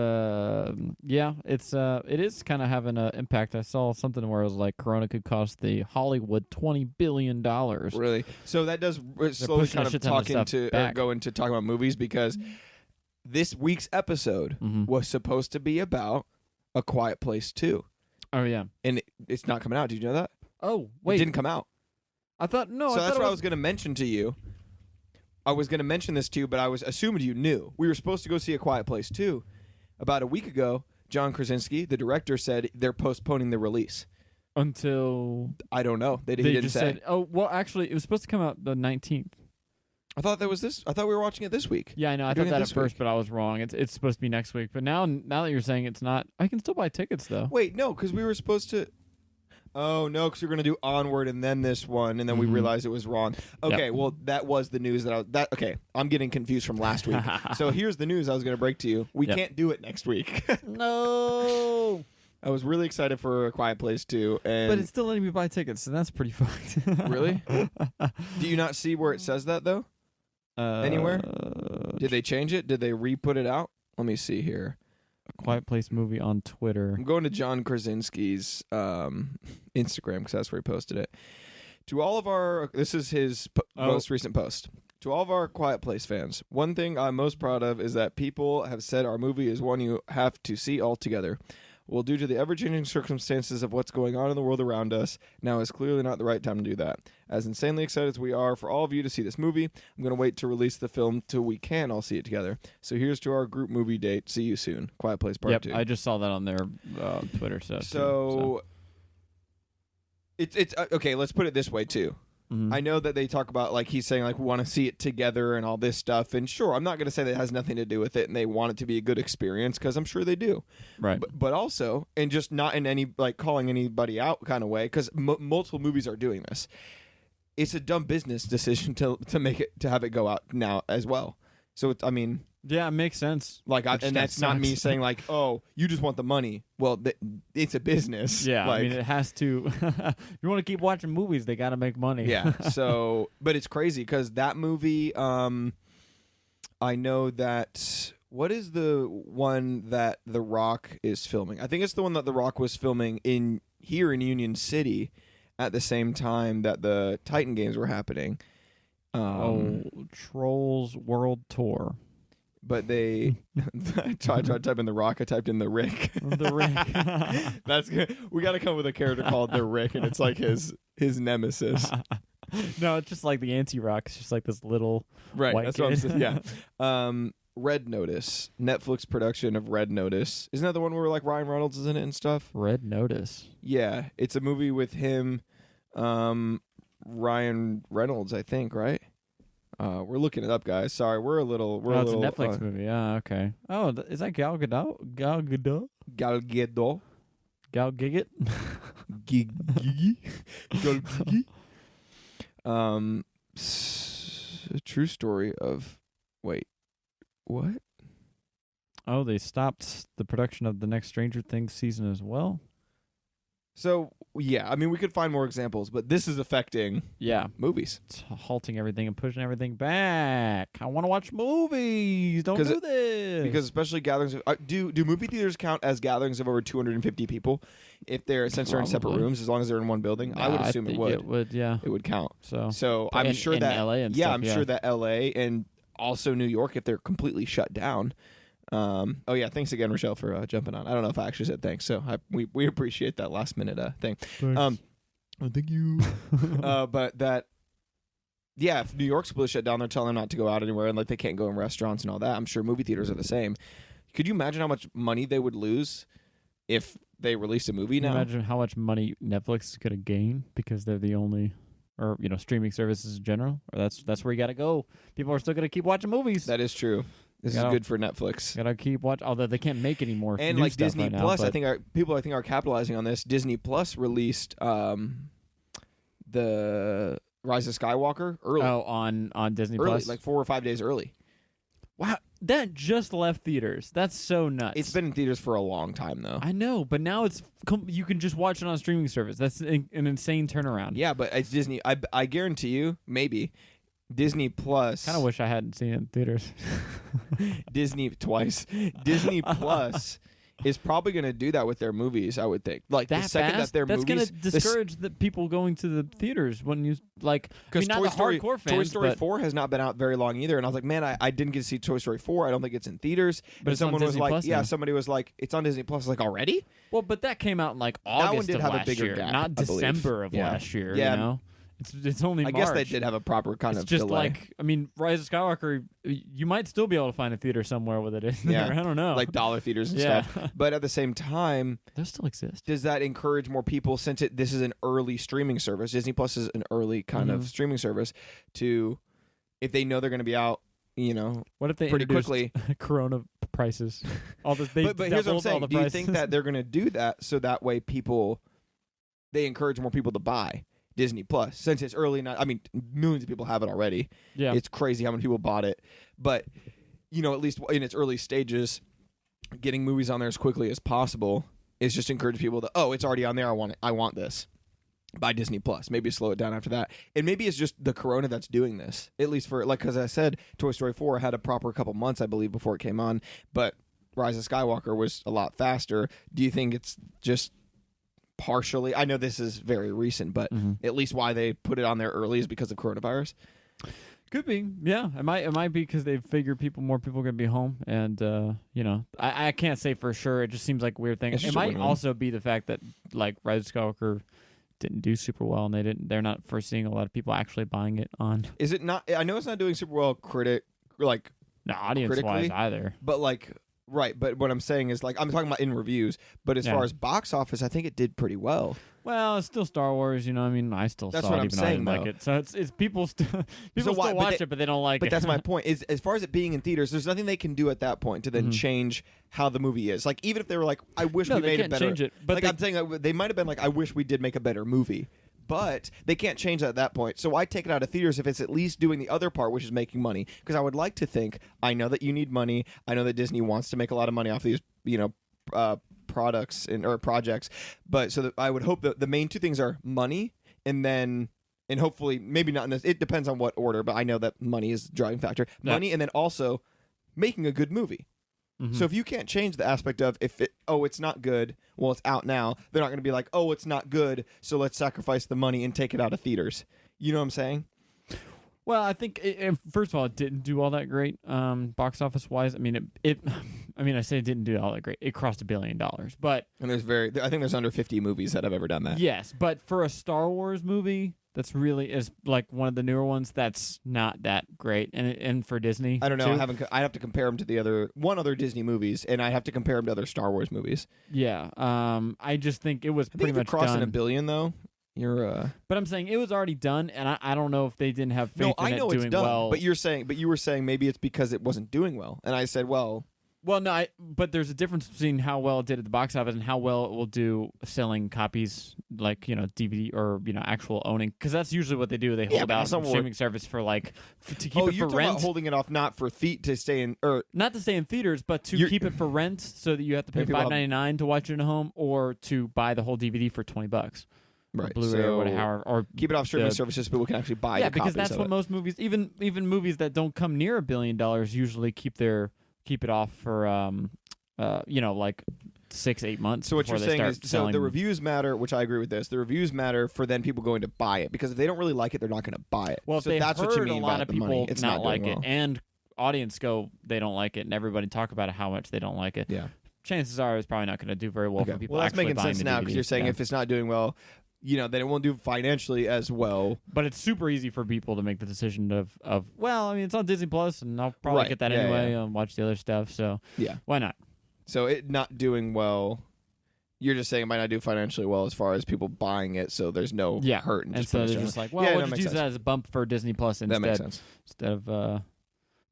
yeah, it is kind of having an impact. I saw something where it was like Corona could cost the Hollywood $20 billion. Really? So that does slowly kind of go into talking about movies, because this week's episode was supposed to be about A Quiet Place 2. Oh yeah, and it's not coming out. Did you know that? Oh wait, it didn't come out. I thought So that's what I was going to mention to you. I was going to mention this to you, but I was assuming you knew. We were supposed to go see A Quiet Place 2. About a week ago, John Krasinski, the director, said they're postponing the release. Until... I don't know. He didn't just say. Said, oh, well, actually, it was supposed to come out the 19th. I thought that was this. I thought we were watching it this week. Yeah, I know. I thought that at first, but I was wrong. It's supposed to be next week. But now that you're saying it's not, I can still buy tickets, though. Wait, no, because we were supposed to... Oh, no, because we were going to do Onward and then this one, and then we realized it was wrong. Okay, well, that was the news okay, I'm getting confused from last week. So here's the news I was going to break to you. We can't do it next week. No! I was really excited for A Quiet Place 2. But it's still letting me buy tickets, so that's pretty fucked. Really? Do you not see where it says that, though? Anywhere? Did they change it? Did they re-put it out? Let me see here. A Quiet Place movie on Twitter. I'm going to John Krasinski's Instagram, because that's where he posted it. To all of our... This is his most recent post. To all of our Quiet Place fans, one thing I'm most proud of is that people have said our movie is one you have to see all together. Well, due to the ever-changing circumstances of what's going on in the world around us, now is clearly not the right time to do that. As insanely excited as we are for all of you to see this movie, I'm going to wait to release the film till we can all see it together. So here's to our group movie date. See you soon. Quiet Place Part 2. I just saw that on their Twitter stuff. So It's okay. Let's put it this way too. Mhm. I know that they talk about like he's saying like we want to see it together and all this stuff. And sure, I'm not going to say that it has nothing to do with it, and they want it to be a good experience because I'm sure they do. Right. But also, and just not in any like calling anybody out kind of way, because multiple movies are doing this. It's a dumb business decision to have it go out now as well. So I mean, yeah, it makes sense. like, and that's not me sucks. saying like, oh, you just want the money. Well, it's a business. Yeah, like, I mean, it has to. If you want to keep watching movies, they got to make money. yeah. So, but it's crazy because that movie. I know that. What is the one that The Rock is filming? I think it's the one that The Rock was filming here in Union City at the same time that the Titan games were happening. Trolls World Tour. But they I tried to type in The Rock. I typed in The Rick. The Rick. That's good. We got to come up with a character called The Rick, and it's like his nemesis. No, it's just like the anti-Rock. It's just like this little Right. white That's kid. what I'm saying. Yeah. Red Notice, Netflix production of Red Notice. Isn't that the one where like Ryan Reynolds is in it and stuff? Red Notice. Yeah, it's a movie with him, Ryan Reynolds, I think. Right? We're looking it up, guys. Sorry, we're a little. It's a Netflix movie. Yeah, okay. Oh, is that Gal Gadot? Gal Gadot? Gal Gadot. Gal Giggit? Gigi. Gal Gigi. A true story of. Wait. What? Oh, they stopped the production of the next Stranger Things season as well? So, yeah, I mean, we could find more examples, but this is affecting movies. It's halting everything and pushing everything back. I want to watch movies. Don't do this. Because especially gatherings of... do movie theaters count as gatherings of over 250 people if they're since they're in separate rooms, as long as they're in one building? I would assume it would. It would, yeah. It would count. So I'm sure in that... LA and yeah, stuff, I'm sure that LA and also New York, if they're completely shut down... oh yeah, thanks again, Rochelle, for jumping on. I don't know if I actually said thanks, so we appreciate that last minute thing. Thanks. Thank you. But that, yeah, if New York's completely shut down, they're telling them not to go out anywhere, and like they can't go in restaurants and all that. I'm sure movie theaters are the same. Could you imagine how much money they would lose if they released a movie now? Imagine how much money Netflix is going to gain because they're the only, or streaming services in general. Or that's where you got to go. People are still going to keep watching movies. That is true. This is good for Netflix. Gotta keep watching. Although they can't make any more. And new like stuff Disney right Plus, now, I think people are capitalizing on this. Disney Plus released the Rise of Skywalker early. Oh, on Disney early, Plus, like 4 or 5 days early. wow, that just left theaters. That's so nuts. It's been in theaters for a long time though. I know, but now you can just watch it on a streaming service. That's an insane turnaround. Yeah, but it's Disney. I guarantee you, maybe. Disney Plus. Kind of wish I hadn't seen it in theaters. Disney twice. Disney Plus is probably going to do that with their movies. I would think. Like the second that their that's movies, going to discourage the people going to the theaters when you like. Because not the hardcore fans. Toy Story but 4 has not been out very long either, and I was like, man, I didn't get to see Toy Story 4. I don't think it's in theaters. But it's someone on was Disney like, Plus yeah, now. somebody was like, it's on Disney Plus. I was like, already? Well, but that came out in like That one August did of have a last bigger year, gap, not I believe. December of Yeah. last year. Yeah. You know, it's only I March. guess they did have a proper kind It's of just delay. like, I mean, Rise of Skywalker, you might still be able to find a theater somewhere with it in Yeah. there. I don't know. like dollar theaters and Yeah. stuff. But at the same time, Those still exist. does that encourage more people, since this is an early streaming service? Disney Plus is an early kind of streaming service, to if they know they're going to be out, What if they pretty introduced quickly. Corona prices? All this, they But here's what I'm doubled all saying. the Do you prices. think that they're going to do that so that way they encourage more people to buy Disney Plus, since it's early? I mean, millions of people have it already. Yeah. It's crazy how many people bought it. But, at least in its early stages, getting movies on there as quickly as possible is just encourage people to, it's already on there. I want this. Buy Disney Plus. Maybe slow it down after that. And maybe it's just the Corona that's doing this. At least for, because I said, Toy Story 4 had a proper couple months, I believe, before it came on. But Rise of Skywalker was a lot faster. Do you think it's just partially? I know this is very recent, but at least why they put it on there early is because of coronavirus. Could be, yeah. It might be because they figure more people are gonna be home, and I can't say for sure. It just seems like a weird thing. It's It just a might win-win. also be the fact that like Rise of Skywalker didn't do super well, and they're not foreseeing a lot of people actually buying it on. Is it not? I know it's not doing super well Audience wise critically, either. but right. But what I'm saying is, like, I'm talking about in reviews. But as far as box office, I think it did pretty well. Well, it's still Star Wars, you know. I mean, I still That's saw what it I'm even though I saying, didn't like though. it. So it's people still people why- still but watch they- it, but they don't like But it. that's my point. Is as far as it being in theaters, there's nothing they can do at that point to then change how the movie is. Like even if they were like, I wish No, we they made can't it better. change it, but like they- I'm saying, they might have been like, I wish we did make a better movie. But they can't change that at that point. So I take it out of theaters if it's at least doing the other part, which is making money. Because I would like to think, I know that you need money. I know that Disney wants to make a lot of money off these, products or projects. But so that I would hope that the main two things are money and hopefully, maybe not in this, it depends on what order, but I know that money is the driving factor. Yeah. Money and then also making a good movie. So if you can't change the aspect of it's not good, well, it's out now, they're not going to be like, oh, it's not good, so let's sacrifice the money and take it out of theaters. You know what I'm saying? Well, I think first of all, it didn't do all that great box office wise. I mean, I say it didn't do all that great. It crossed $1 billion, but And I think there's under 50 movies that have ever done that. yes, but for a Star Wars movie, that's really is like one of the newer ones. That's not that great, and for Disney, I don't know. too. I have to compare them to the other Disney movies, and I have to compare them to other Star Wars movies. Yeah, I just think it was I think pretty if you're much crossing done. $1 billion though, you're. But I'm saying it was already done, and I don't know if they didn't have faith No, in I know it it's doing done. well. But you were saying maybe it's because it wasn't doing well, and I said, well. Well, no, but there's a difference between how well it did at the box office and how well it will do selling copies, like DVD or actual owning, because that's usually what they do. They hold but out some some streaming service for to keep Oh, it you're for talking rent, about holding it off, not for to stay in, or not to stay in theaters, but to You're- keep it for rent, so that you have to pay Maybe people have- $5.99 to watch it at home, or to buy the whole DVD for $20, right, Blu-ray so or whatever, or keep it off streaming the- services, so people can actually buy. yeah, the because copies that's of what it. most movies, even movies that don't come near $1 billion, usually keep it off for like 6-8 months. So what before you're they saying start is, selling. so the reviews matter, which I agree with this. The reviews matter for then people going to buy it, because if they don't really like it, they're not going to buy it. Well, if so they that's heard what you mean a lot by of the people money. It's not like doing it, well. and audience go they don't like it, and everybody talk about how much they don't like it. Yeah. Chances are it's probably not going to do very well Okay. for people. Well, that's actually making buying sense the now, DVD. because you're saying Yeah. if it's not doing well, then it won't do financially as well. But it's super easy for people to make the decision of well, I mean, it's on Disney Plus, and I'll probably Right. get that Yeah, anyway yeah. and watch the other stuff. So Yeah. why not? So it not doing well. You're just saying it might not do financially well as far as people buying it, so there's no Yeah, hurt. and just so putting it they're down. just like, well, Yeah, we'll that just makes use sense. that as a bump for Disney Plus That makes instead. sense. Instead of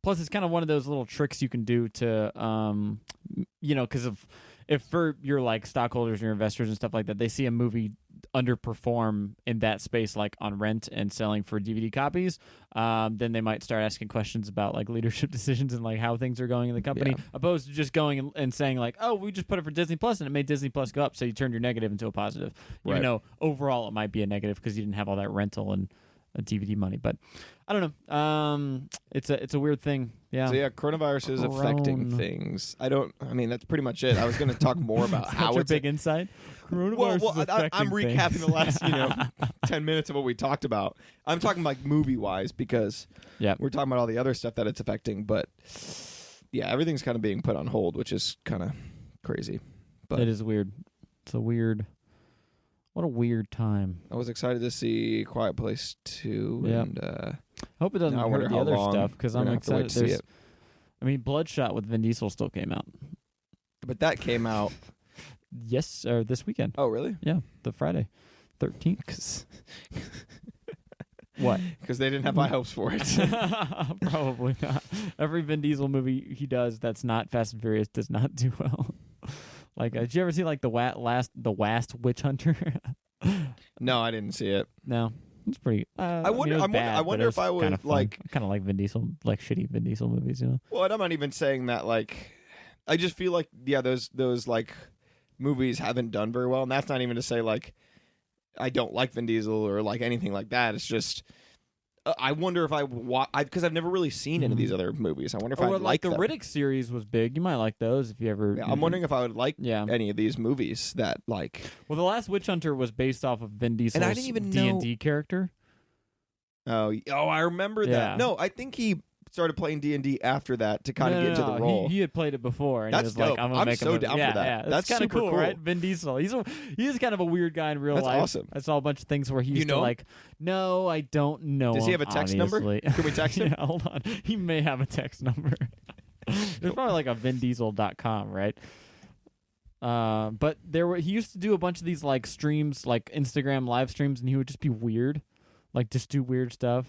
plus it's kind of one of those little tricks you can do to because if for your like stockholders and your investors and stuff like that, they see a movie underperform in that space, like on rent and selling for DVD copies, then they might start asking questions about like leadership decisions and like how things are going in the company, Yeah. opposed to just going and saying like, oh, we just put it for Disney Plus and it made Disney Plus go up, so you turned your negative into a positive, Right. even though overall it might be a negative because you didn't have all that rental and DVD money. But I don't know. It's a weird thing. Yeah. So yeah, coronavirus is affecting Corona. things. I mean, that's pretty much it. I was going to talk more about Is that how your it's big insight. Coronavirus well, is affecting I'm recapping things. the last 10 minutes of what we talked about. I'm talking like movie wise, because Yeah. we're talking about all the other stuff that it's affecting. But yeah, everything's kind of being put on hold, which is kind of crazy. But It is weird. It's a weird. What a weird time. I was excited to see Quiet Place 2. Yeah. And I hope it doesn't Now I wonder hurt the how other long stuff because we're I'm gonna have to wait excited. to see it. I mean, Bloodshot with Vin Diesel still came out. But that came out. Yes, or this weekend. Oh, really? Yeah, the Friday, 13th. Because What? they didn't have high hopes for it. Probably not. Every Vin Diesel movie he does that's not Fast and Furious does not do well. Like, did you ever see like the Last Witch Hunter? No, I didn't see it. No, it's pretty. I wonder- it was I wonder- bad, I but wonder it if I was kinda would, fun. like- I kind of like Vin Diesel, like shitty Vin Diesel movies, you know. Well, and I'm not even saying that, like, I just feel like, yeah, those like movies haven't done very well, and that's not even to say like I don't like Vin Diesel or like anything like that. It's just I wonder if because I've never really seen any of these other movies. I wonder if I Or would like the them. Riddick series was big. You might like those if you ever. Yeah, I'm wondering if I would like Yeah. any of these movies that like. Well, the Last Witch Hunter was based off of Vin Diesel's I didn't even D&D character. Oh, I remember Yeah. that. No, I think he started playing D&D after that to kind of get into the role. He had played it before, and That's he was dope. like, "I'm gonna I'm make so a movie." down for yeah, that. Yeah. That's kind of super cool, cool. right? Vin Diesel. He's kind of a weird guy in real That's life. awesome. I saw a bunch of things where he You used know to him? like, "No, I don't know." Does he him, have a text number? obviously." Can we text him? Yeah, hold on. He may have a text number. There's probably like a VinDiesel.com, right? But he used to do a bunch of these like streams, like Instagram live streams, and he would just be weird, like just do weird stuff.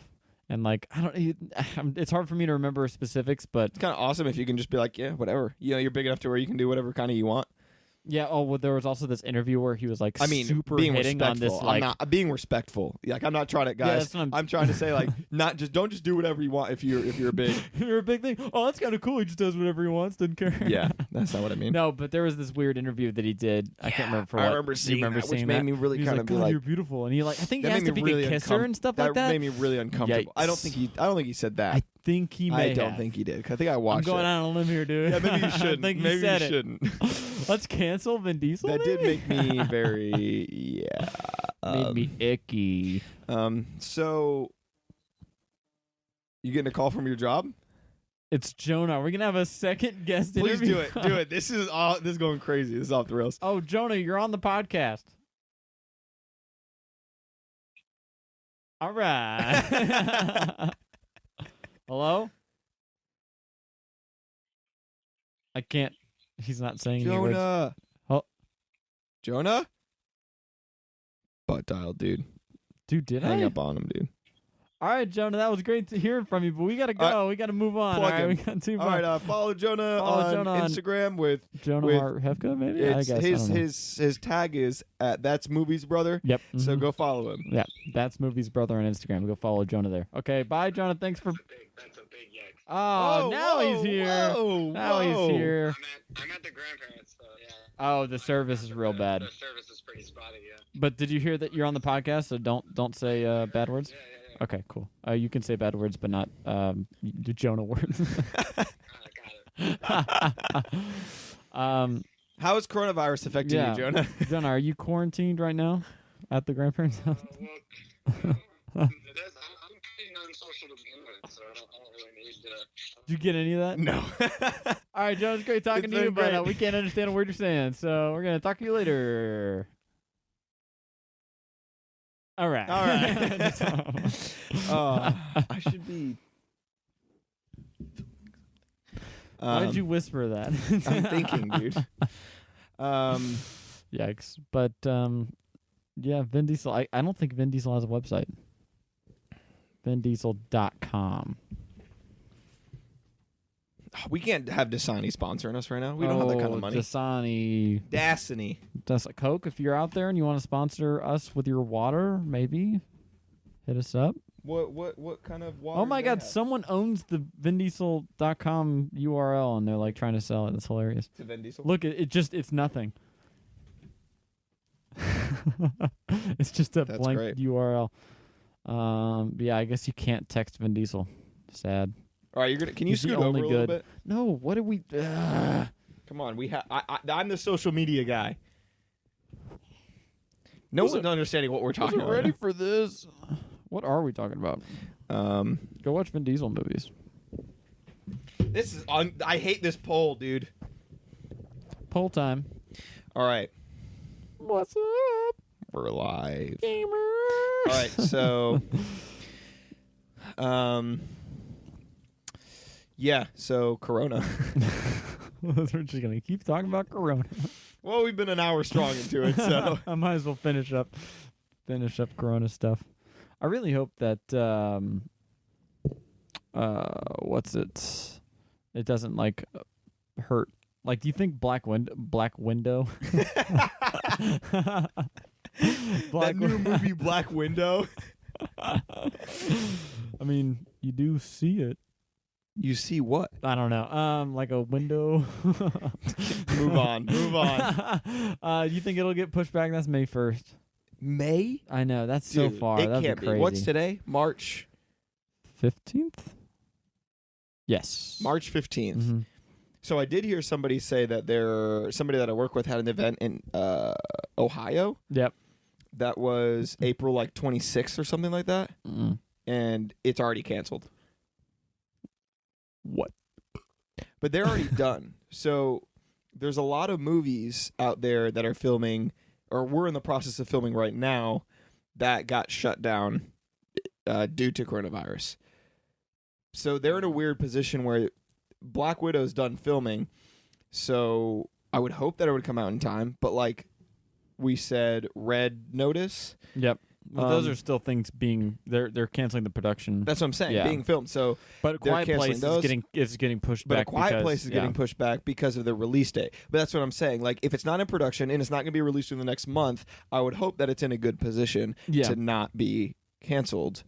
And like it's hard for me to remember specifics, but It's kind of awesome if you can just be like, yeah, whatever. You're big enough to where you can do whatever kind of you want. yeah. Oh, well, there was also this interview where he was like, super being hitting respectful. on this like. I'm not being respectful. Like I'm not trying to, guys. that's what I'm trying to say like, don't just do whatever you want if you're big. You're a big thing. Oh, that's kind of cool. He just does whatever he wants. Doesn't care. Yeah, that's not what I mean. No, but there was this weird interview that he did. I can't remember for what. I remember seeing that, which made me really kind of be God, like, you're beautiful. And he like, I think he that asked made if me he really could kiss her and stuff like that. That made me really uncomfortable. Yikes. I don't think he said that. I think he may I don't have. think he did. 'Cause I think I I'm watched going it. out on a limb here, dude. Yeah, maybe you shouldn't. I think Maybe he said you it. shouldn't. Let's cancel Vin Diesel. That did maybe? make me very Made me icky. So you getting a call from your job? It's Jonah. We're gonna have a second guest Please interview. do it. Do it. This is going crazy. This is off the rails. Oh, Jonah, you're on the podcast. All right. Hello? I can't. He's not saying any words. Jonah. Oh. Jonah? Butt dial, dude. Dude, did Hang I? up on him, dude. All right, Jonah, that was great to hear from you, but we gotta go. We gotta move on. All plug right, him. we got two. All right, follow Jonah on Instagram with Jonah with- Hart Hefka, maybe. I it's guess I don't know. his tag is at That's Movies Brother. Yep. So mhm. go follow him. Yeah, that's Movies Brother on Instagram. Go follow Jonah there. Okay, bye, Jonah. Thanks for. That's a big yikes. Oh, now he's here. Whoa, Now he's here. I'm at the grandparents, so yeah. Oh, the service is real bad. The service is pretty spotty, yeah. But did you hear that you're on the podcast? So don't say bad words. Yeah. Okay, cool. You can say bad words, but not the Jonah words. Got it. How is coronavirus affecting Yeah. you, Jonah? Jonah, are you quarantined right now at the grandparents' house? I'm pretty non-social to begin with, so I don't really need to. Did you get any of that? No. All right, Jonah, it's great talking It's to you, been but great. we can't understand a word you're saying, so we're gonna talk to you later. All right. All right. I should be. Why did you whisper that? I'm thinking, dude. Yikes. But yeah, Vin Diesel. I don't think Vin Diesel has a website. VinDiesel.com. We can't have Dasani sponsoring us right now. We don't have that kind of money. Dasani. Dasani. Coke, if you're out there and you want to sponsor us with your water, maybe hit us up. What kind of water? Oh my do they God, have? someone owns the VinDiesel.com URL and they're like trying to sell it. That's hilarious. To Vin Diesel? Look, it's nothing. It's just a That's blank great. URL. Yeah, I guess you can't text Vin Diesel. Sad. All right, can you He's the scoot over only a little good- bit? No, what did we? Come on, I'm the social media guy. No one's understanding what we're talking about. ready for this. What are we talking about? Um, Go watch Vin Diesel movies. this is I hate this poll, dude. Poll time. All right, What's up, we're live. gamers? All right, so, yeah, so Corona. We're just gonna keep talking about Corona. Well, we've been an hour strong into it, so I might as well finish up Corona stuff. I really hope that what's it? It doesn't like hurt. Like, do you think Black Widow? that new movie Black Window. I mean, you do see it. You see what? I don't know. Like a window. Move on. You think it'll get pushed back? That's May 1st. May? I know. That's Dude, so far. It That'd can't be be. crazy. What's today? March 15th? Yes. March 15th. Mhm. So I did hear somebody say that somebody that I work with had an event in Ohio Yep. that was April like 26th or something like that, Mm. and it's already canceled. What? But they're already done. So there's a lot of movies out there that are filming, or we're in the process of filming right now, that got shut down due to coronavirus. So they're in a weird position where Black Widow's done filming, so I would hope that it would come out in time, but like we said, Red Notice. Yep. Well, those are still things being they're canceling the production. That's what I'm saying, Yeah. being filmed. So, but a they're Quiet canceling Place those. is getting pushed but back. A Quiet because, Place is getting pushed back because of the release date. But that's what I'm saying. Like, if it's not in production and it's not going to be released in the next month, I would hope that it's in a good position to not be canceled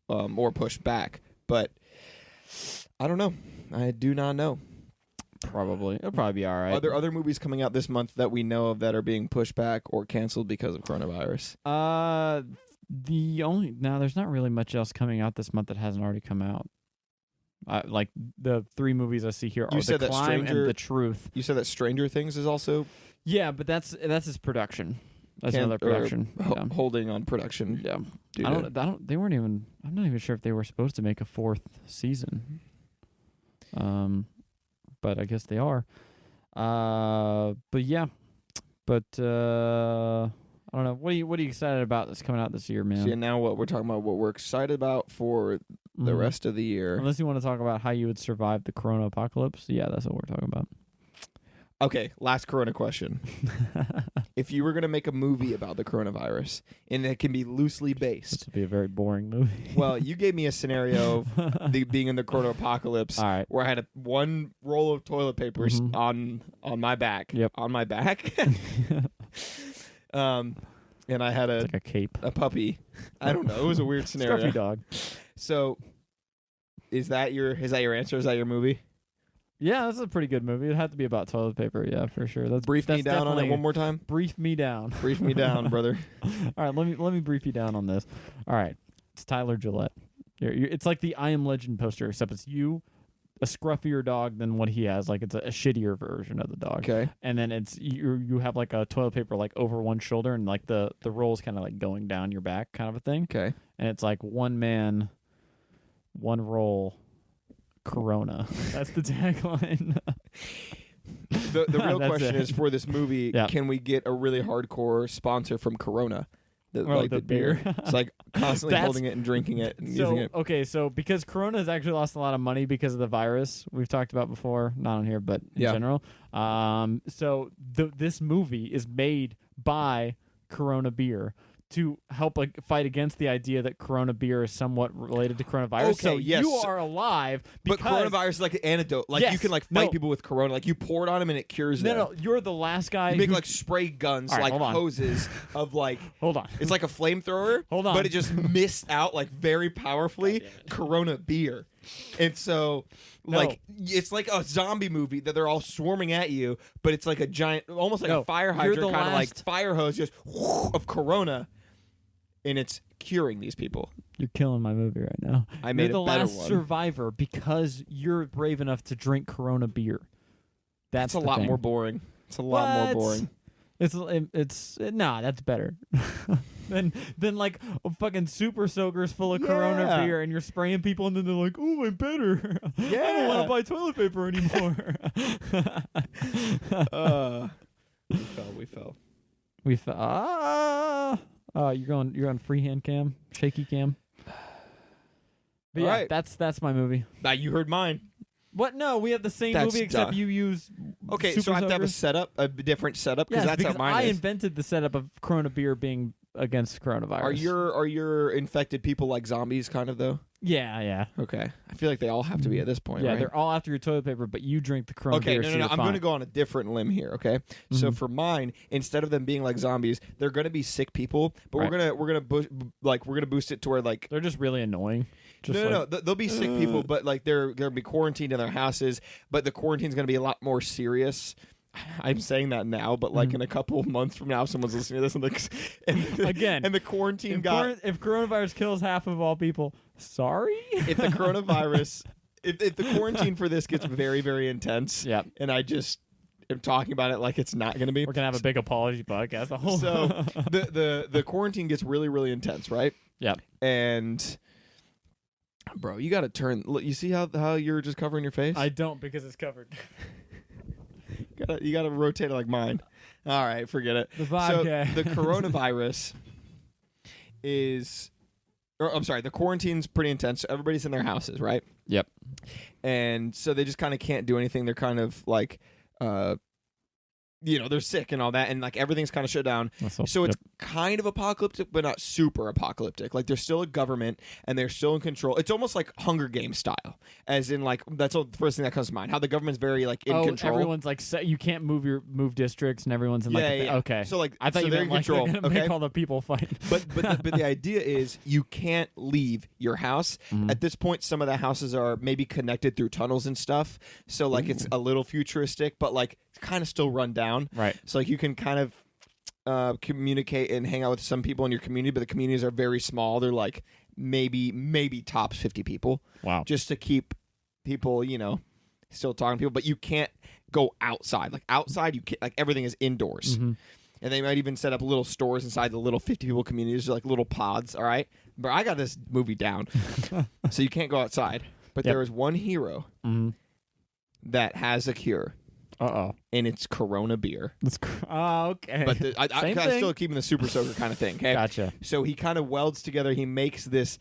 or pushed back. But I don't know. I do not know. Probably. It'll probably be all right. Are there other movies coming out this month that we know of that are being pushed back or canceled because of coronavirus? There's not really much else coming out this month that hasn't already come out. Like the 3 movies I see here are The Climb and The Truth. You said that Stranger Things is also but that's his production. That's another production. Holding on production. Yeah. Due I'm not even sure if they were supposed to make a 4th season. But I guess they are. But yeah. But I don't know. What are you excited about that's coming out this year, man? See, now what we're talking about, what we're excited about for the rest of the year. Unless you want to talk about how you would survive the Corona-pocalypse. Yeah, that's what we're talking about. Okay, last Corona question. If you were going to make a movie about the coronavirus, and it can be loosely based. This would be a very boring movie. Well, you gave me a scenario of being in the Corona-pocalypse where I had one roll of toilet paper on my back. Yep. On my back. And I had like a cape. A puppy. I don't know. It was a weird scenario. Scruffy dog. So, is that your answer? Is that your movie? Yeah, that's a pretty good movie. It'd have to be about toilet paper, yeah, for sure. Brief me down on it one more time. Brief me down. Brief me down, brother. All right, let me brief you down on this. All right, it's Tyler Gillette. It's like the I Am Legend poster, except it's you, a scruffier dog than what he has. Like it's a shittier version of the dog. Okay. And then it's you have like a toilet paper like over one shoulder, and like the roll is kind of like going down your back, kind of a thing. Okay. And it's like one man, one roll. Corona. That's the tagline. The real question is, for this movie, can we get a really hardcore sponsor from Corona? The beer. It's like constantly holding it and drinking it and using it. Okay, so because Corona has actually lost a lot of money because of the virus, we've talked about before, not on here, but in general. So this movie is made by Corona beer to help fight against the idea that Corona beer is somewhat related to coronavirus. Okay, so yes. you are alive. But coronavirus is like an antidote. Like you can fight people with Corona. Like you pour it on them and it cures them. No, you're the last guy. You make like spray guns, right, like hoses of like. Hold on. It's like a flamethrower. Hold on. But it just missed out like very powerfully Corona beer. And so, it's like a zombie movie that they're all swarming at you, but it's like a giant, almost like a fire hydrant, kind of like fire hose, just of Corona. And it's curing these people. You're killing my movie right now. I made You're the a better last one. survivor because you're brave enough to drink Corona beer. That's a lot more boring. It's a lot more boring. That's better. than like fucking super soakers full of Corona beer, and you're spraying people, and then they're like, "Oh, I'm better. I don't want to buy toilet paper anymore." We fell. You're on freehand cam, shaky cam. But yeah, that's my movie. Now you heard mine. What? No, we have the same movie except you use. Okay, super so I have to have soakers? a different setup because that's how mine I is. invented the setup of Corona beer being against coronavirus. Are your infected people like zombies, kind of though? Yeah. Okay, I feel like they all have to be at this point. Yeah, right? they're all after your toilet paper, but you drink the Corona beer. Okay, no. I'm going to go on a different limb here. Okay, so for mine, instead of them being like zombies, they're going to be sick people, but we're gonna boost it to where like they're just really annoying. No. They'll be sick people, but like they're gonna be quarantined in their houses. But the quarantine's gonna be a lot more serious. I'm saying that now, but like in a couple of months from now, someone's listening to this and the quarantine if coronavirus kills half of all people, sorry. If the coronavirus, if the quarantine for this gets very, very intense, and I just am talking about it like it's not going to be, we're gonna have a big apology podcast. So the quarantine gets really, really intense, right? Yeah. And bro, you got to turn. Look, you see how you're just covering your face? I don't, because it's covered. You gotta rotate it like mine. All right, forget it. The vodka. So the coronavirus the quarantine's pretty intense. Everybody's in their houses, right? Yep. And so they just kind of can't do anything. They're kind of like they're sick and all that, and like everything's kind of shut down. So it's kind of apocalyptic, but not super apocalyptic. Like there's still a government and they're still in control. It's almost like Hunger Games style, as in like that's the first thing that comes to mind. How the government's very like in control. Everyone's like you can't move districts, and everyone's in like okay. So like I thought you they're meant in control. Like, make all the people fight. But the idea is you can't leave your house. At this point, some of the houses are maybe connected through tunnels and stuff. So like it's a little futuristic, but like it's kind of still run down. Right. So like you can kind of communicate and hang out with some people in your community, but the communities are very small. They're like maybe tops 50 people. Wow. Just to keep people, still talking to people, but you can't go outside. Like outside, you can't. Like everything is indoors. And they might even set up little stores inside the little 50 people communities, like little pods. All right, but I got this movie down, so you can't go outside. But there is one hero that has a cure. And it's Corona beer. Okay. But I'm still keeping the super soaker kind of thing. Okay. Gotcha. So he kind of welds together. He makes this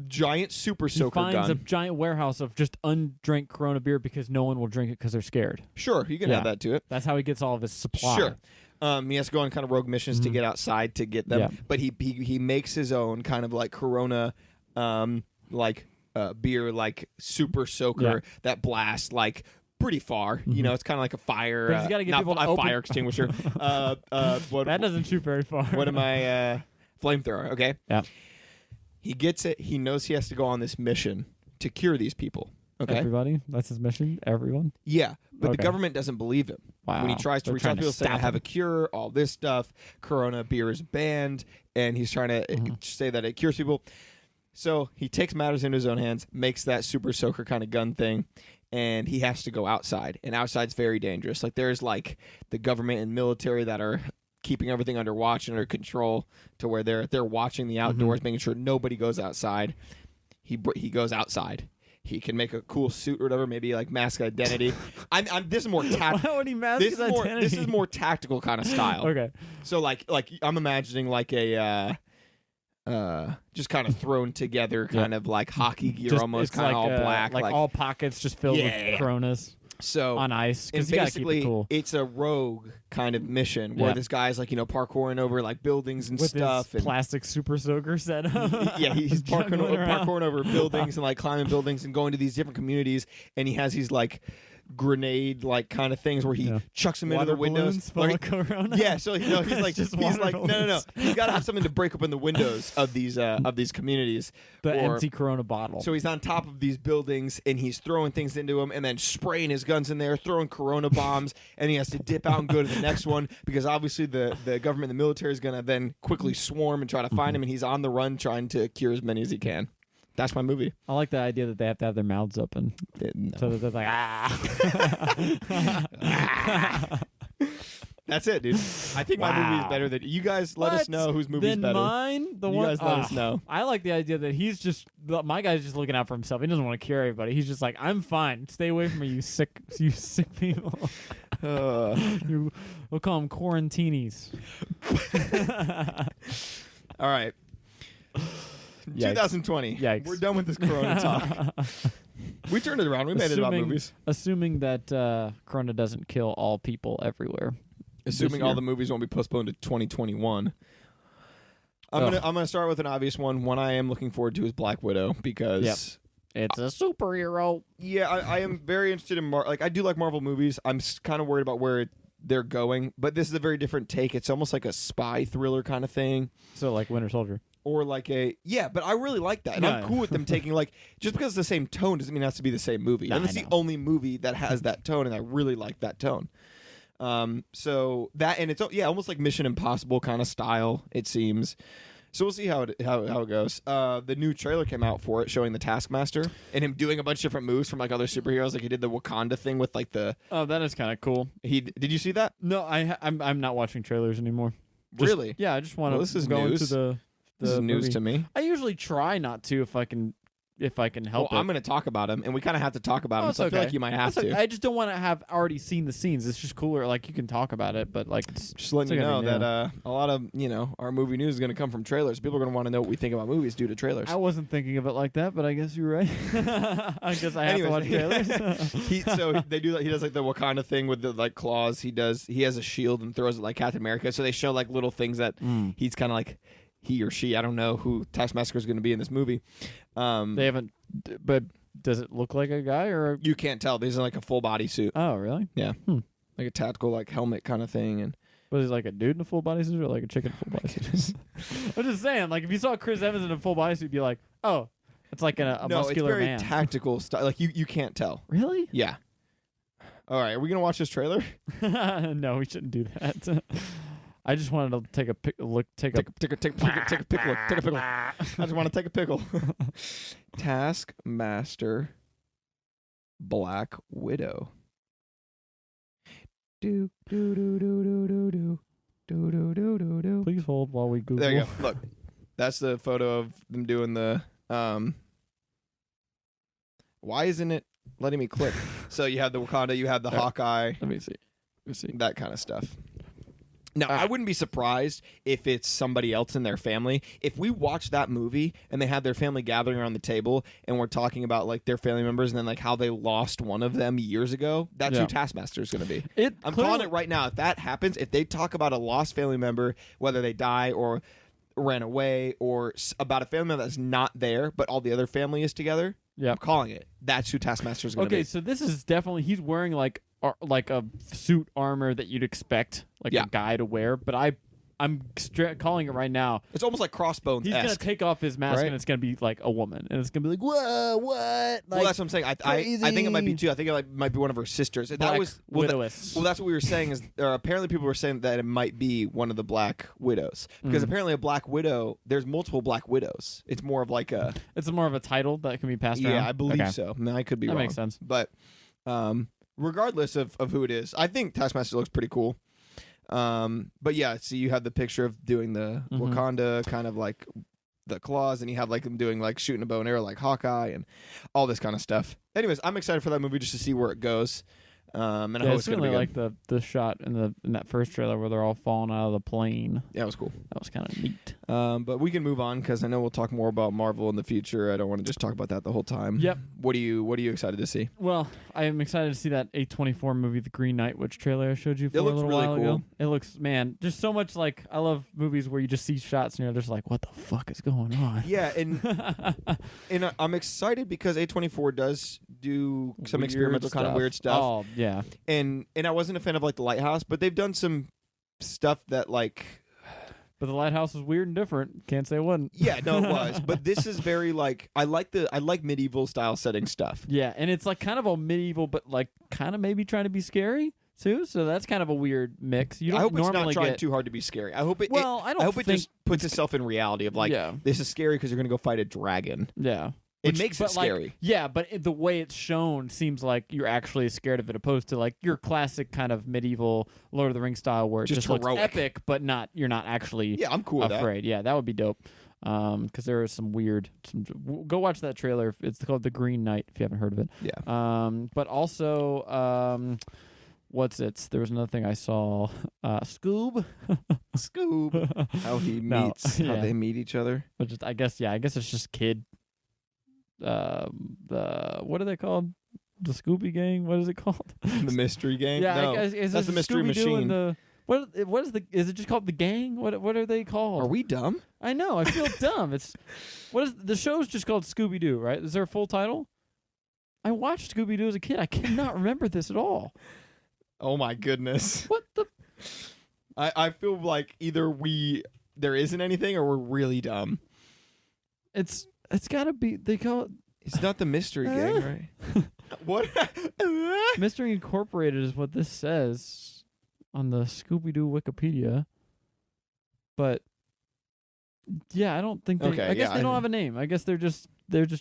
giant super soaker gun. He finds a giant warehouse of just undrank Corona beer because no one will drink it because they're scared. Sure, you can add that to it. That's how he gets all of his supply. Sure. He has to go on kind of rogue missions to get outside to get them. Yeah. But he makes his own kind of like Corona, beer, like super soaker that blasts like pretty far. It's kind of like a fire. But he's got to get people to a open... fire extinguisher. That doesn't shoot very far. What am I? Flamethrower. Okay. Yeah. He gets it. He knows he has to go on this mission to cure these people. Okay. Everybody? That's his mission? Everyone? Yeah. But the government doesn't believe him. Wow. When he tries to reach out to people saying, I have a cure, all this stuff, Corona beer is banned, and he's trying to say that it cures people. So he takes matters into his own hands, makes that super soaker kind of gun thing, and he has to go outside. And outside's very dangerous. Like there's like the government and military that are keeping everything under watch and under control to where they're watching the outdoors, making sure nobody goes outside. He goes outside. He can make a cool suit or whatever, maybe like mask identity. This is more tactical. Why would he mask his identity? This is more tactical kind of style. Okay. So like I'm imagining like a just kind of thrown together kind of like hockey gear, almost kind of all black, like all pockets just filled with Coronas. So on ice, and basically cool. It's a rogue kind of mission where this guy's like parkouring over like buildings and with stuff, his and plastic super soaker setup. He's parkouring over buildings and like climbing buildings and going to these different communities, and he has these like grenade like kind of things where he chucks them into the windows. Full of Corona. Yeah, so he's like no. He's got to have something to break open the windows of these communities. The empty Corona bottle. So he's on top of these buildings and he's throwing things into them and then spraying his guns in there, throwing Corona bombs, and he has to dip out and go to the next one because obviously the government, the military is going to then quickly swarm and try to find him, and he's on the run trying to cure as many as he can. That's my movie. I like the idea that they have to have their mouths open. No. So that they're like, That's it, dude. I think my movie is better than you guys. Let us know whose movie is better. Mine, you guys let us know. I like the idea that my guy's just looking out for himself. He doesn't want to cure everybody. He's just like, I'm fine. Stay away from me, you sick people. We'll call them quarantinis. All right. Yikes. 2020. Yikes. We're done with this Corona talk. We turned it around. We made it about movies. Assuming that Corona doesn't kill all people everywhere. Assuming all the movies won't be postponed to 2021. I'm gonna start with an obvious one. One I am looking forward to is Black Widow because it's a superhero. Yeah, I am very interested in I do like Marvel movies. I'm kind of worried about where they're going, but this is a very different take. It's almost like a spy thriller kind of thing. So like Winter Soldier. Or like but I really like that. And I'm cool with them taking just because it's the same tone doesn't mean it has to be the same movie. And it's the only movie that has that tone, and I really like that tone. So that, and it's almost like Mission Impossible kind of style, it seems. So we'll see how it goes. The new trailer came out for it, showing the Taskmaster and him doing a bunch of different moves from like other superheroes. Like he did the Wakanda thing with like the. Oh, that is kind of cool. Did you see that? No, I'm not watching trailers anymore. Really? Yeah, I just want to this is go news. into the. This is news movie. to me. I usually try not to if I can if I can help it. I'm going to talk about him, and we kind of have to talk about him, it's so I feel okay. like you might have That's to. okay. I just don't want to have already seen the scenes. It's just cooler. Like, you can talk about it, but like, it's Just letting you still know gonna be that a lot of, our movie news is going to come from trailers. People are going to want to know what we think about movies due to trailers. I wasn't thinking of it like that, but I guess you're right. I guess I have to watch trailers. So they do. He does like the Wakanda thing with the like claws. He has a shield and throws it like Captain America. So they show like little things that he's kind of like he or she. I don't know who Taskmaster is going to be in this movie. They haven't, but does it look like a guy or? You can't tell. These are like a full body suit. Oh, really? Yeah, like a tactical like helmet kind of thing. And Was he like a dude in a full bodysuit or like a chick in a full bodysuit? I'm just saying, like, if you saw Chris Evans in a full bodysuit, you'd be like, oh, it's like a no, muscular it's very man. tactical style. Like you can't tell. Really? Yeah. All right, are we gonna watch this trailer? No, we shouldn't do that. I just wanted to take a look. Take a Take a pickle. Take a pickle. I just want to take a pickle. Taskmaster, Black Widow. Do do do do do do do do do do do do. Please hold while we Google. There you go. Look, that's the photo of them doing the. Why isn't it letting me click? So you have the Wakanda, you have the Hawkeye. Let me see. That kind of stuff. Now, I wouldn't be surprised if it's somebody else in their family. If we watch that movie and they have their family gathering around the table and we're talking about like their family members and then like how they lost one of them years ago, that's who Taskmaster is going to be. I'm calling it right now. If that happens, if they talk about a lost family member, whether they die or ran away or about a family member that's not there, but all the other family is together, I'm calling it. That's who Taskmaster is going to be. Okay, so this is definitely, he's wearing like a suit armor that you'd expect like a guy to wear, but I'm calling it right now. It's almost like Crossbones. He's gonna take off his mask and it's gonna be like a woman, and it's gonna be like, whoa, what? Like, well, that's what I'm saying. I think it might be too. I think it might be one of her sisters. That was widowess. Well, that's what we were saying. Is apparently people were saying that it might be one of the Black Widows because apparently a Black Widow. There's multiple Black Widows. It's more of like a. It's more of a title that can be passed around. Yeah, I believe so. No, I could be wrong. That makes sense. But regardless of who it is, I think Taskmaster looks pretty cool. But yeah, so you have the picture of doing the Wakanda kind of like the claws, and you have like them doing like shooting a bow and arrow like Hawkeye and all this kind of stuff. Anyways, I'm excited for that movie just to see where it goes. And I hope it's gonna be like the shot in that first trailer where they're all falling out of the plane. Yeah, it was cool. That was kind of neat. But we can move on because I know we'll talk more about Marvel in the future. I don't want to just talk about that the whole time. Yep. What are you excited to see? Well, I am excited to see that A24 movie, The Green Knight, which trailer I showed you for a little while ago. It looks, man, just so much like, I love movies where you just see shots and you're just like, what the fuck is going on? Yeah, and I'm excited because A24 does do some experimental kind of weird stuff. Oh, yeah. And I wasn't a fan of like The Lighthouse, but they've done some stuff that like. But The Lighthouse was weird and different. Can't say it wasn't. Yeah, no, it was. But this is very like I like medieval style setting stuff. Yeah, and it's like kind of a medieval, but like kind of maybe trying to be scary too. So that's kind of a weird mix. You don't I hope normally it's not trying get too hard to be scary. I hope it. Well, I hope it just puts itself in reality of like this is scary because you're gonna go fight a dragon. Yeah. It makes it scary. Like, yeah, but the way it's shown seems like you're actually scared of it, opposed to like your classic kind of medieval Lord of the Rings style where it just looks epic, but you're not actually I'm cool with afraid. Yeah, that would be dope. Because there is some weird. Go watch that trailer. It's called The Green Knight if you haven't heard of it. Yeah. But also, there was another thing I saw. Scoob. Scoob. How he meets. How they meet each other. But I guess it's just kid. What are they called? The Scooby Gang? What is it called? The Mystery Gang? Yeah, no, that's the Mystery Machine. What is it just called? The Gang? What are they called? Are we dumb? I know. I feel dumb. The show's just called Scooby Doo, right? Is there a full title? I watched Scooby Doo as a kid. I cannot remember this at all. Oh my goodness. What the? I feel like either there isn't anything or we're really dumb. It's gotta be. They call it. It's not the Mystery Gang, right? What? Mystery Incorporated is what this says on the Scooby Doo Wikipedia. But yeah, I don't think. I guess they don't have a name. I guess they're just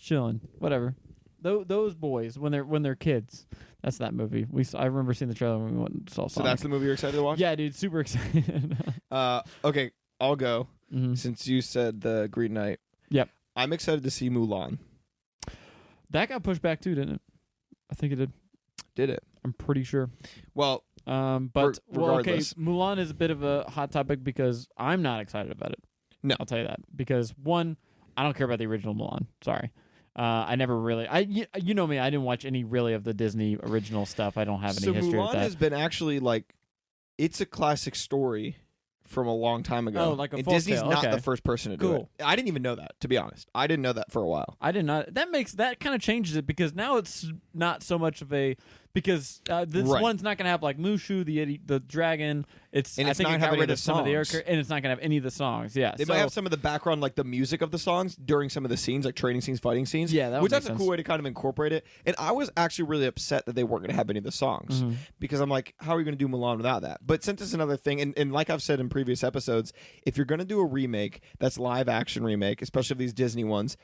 chilling. Whatever. Those boys when they're kids. That's that movie. I remember seeing the trailer when we went and saw Sonic. So that's the movie you're excited to watch? Yeah, dude, super excited. Okay, I'll go since you said the Green Knight. Yep. I'm excited to see Mulan. That got pushed back too, didn't it? I think it did. Did it? I'm pretty sure. Well, but regardless. Mulan is a bit of a hot topic because I'm not excited about it. No. I'll tell you that because one, I don't care about the original Mulan. Sorry, I never really. You know me. I didn't watch any really of the Disney original stuff. I don't have any history Mulan with that. has been actually like, it's a classic story from a long time ago. Oh, like a and folk Disney's tale. not Okay. the first person to do Cool. it. I didn't even know that, to be honest. I didn't know that for a while. I did not. That kind of changes it because now it's not so much of a because this Right. one's not going to have like Mushu the dragon. And I it's think not it got having rid the of some of the air songs. and it's not going to have any of the songs. Yeah, They so, might have some of the background, like the music of the songs during some of the scenes, like training scenes, fighting scenes. Yeah, that would which make that's a sense. cool way to kind of incorporate it. And I was actually really upset that they weren't going to have any of the songs Mhm. because I'm like, how are you going to do Mulan without that? But since it's another thing, and like I've said in previous episodes, if you're going to do a remake that's live action remake, especially of these Disney ones,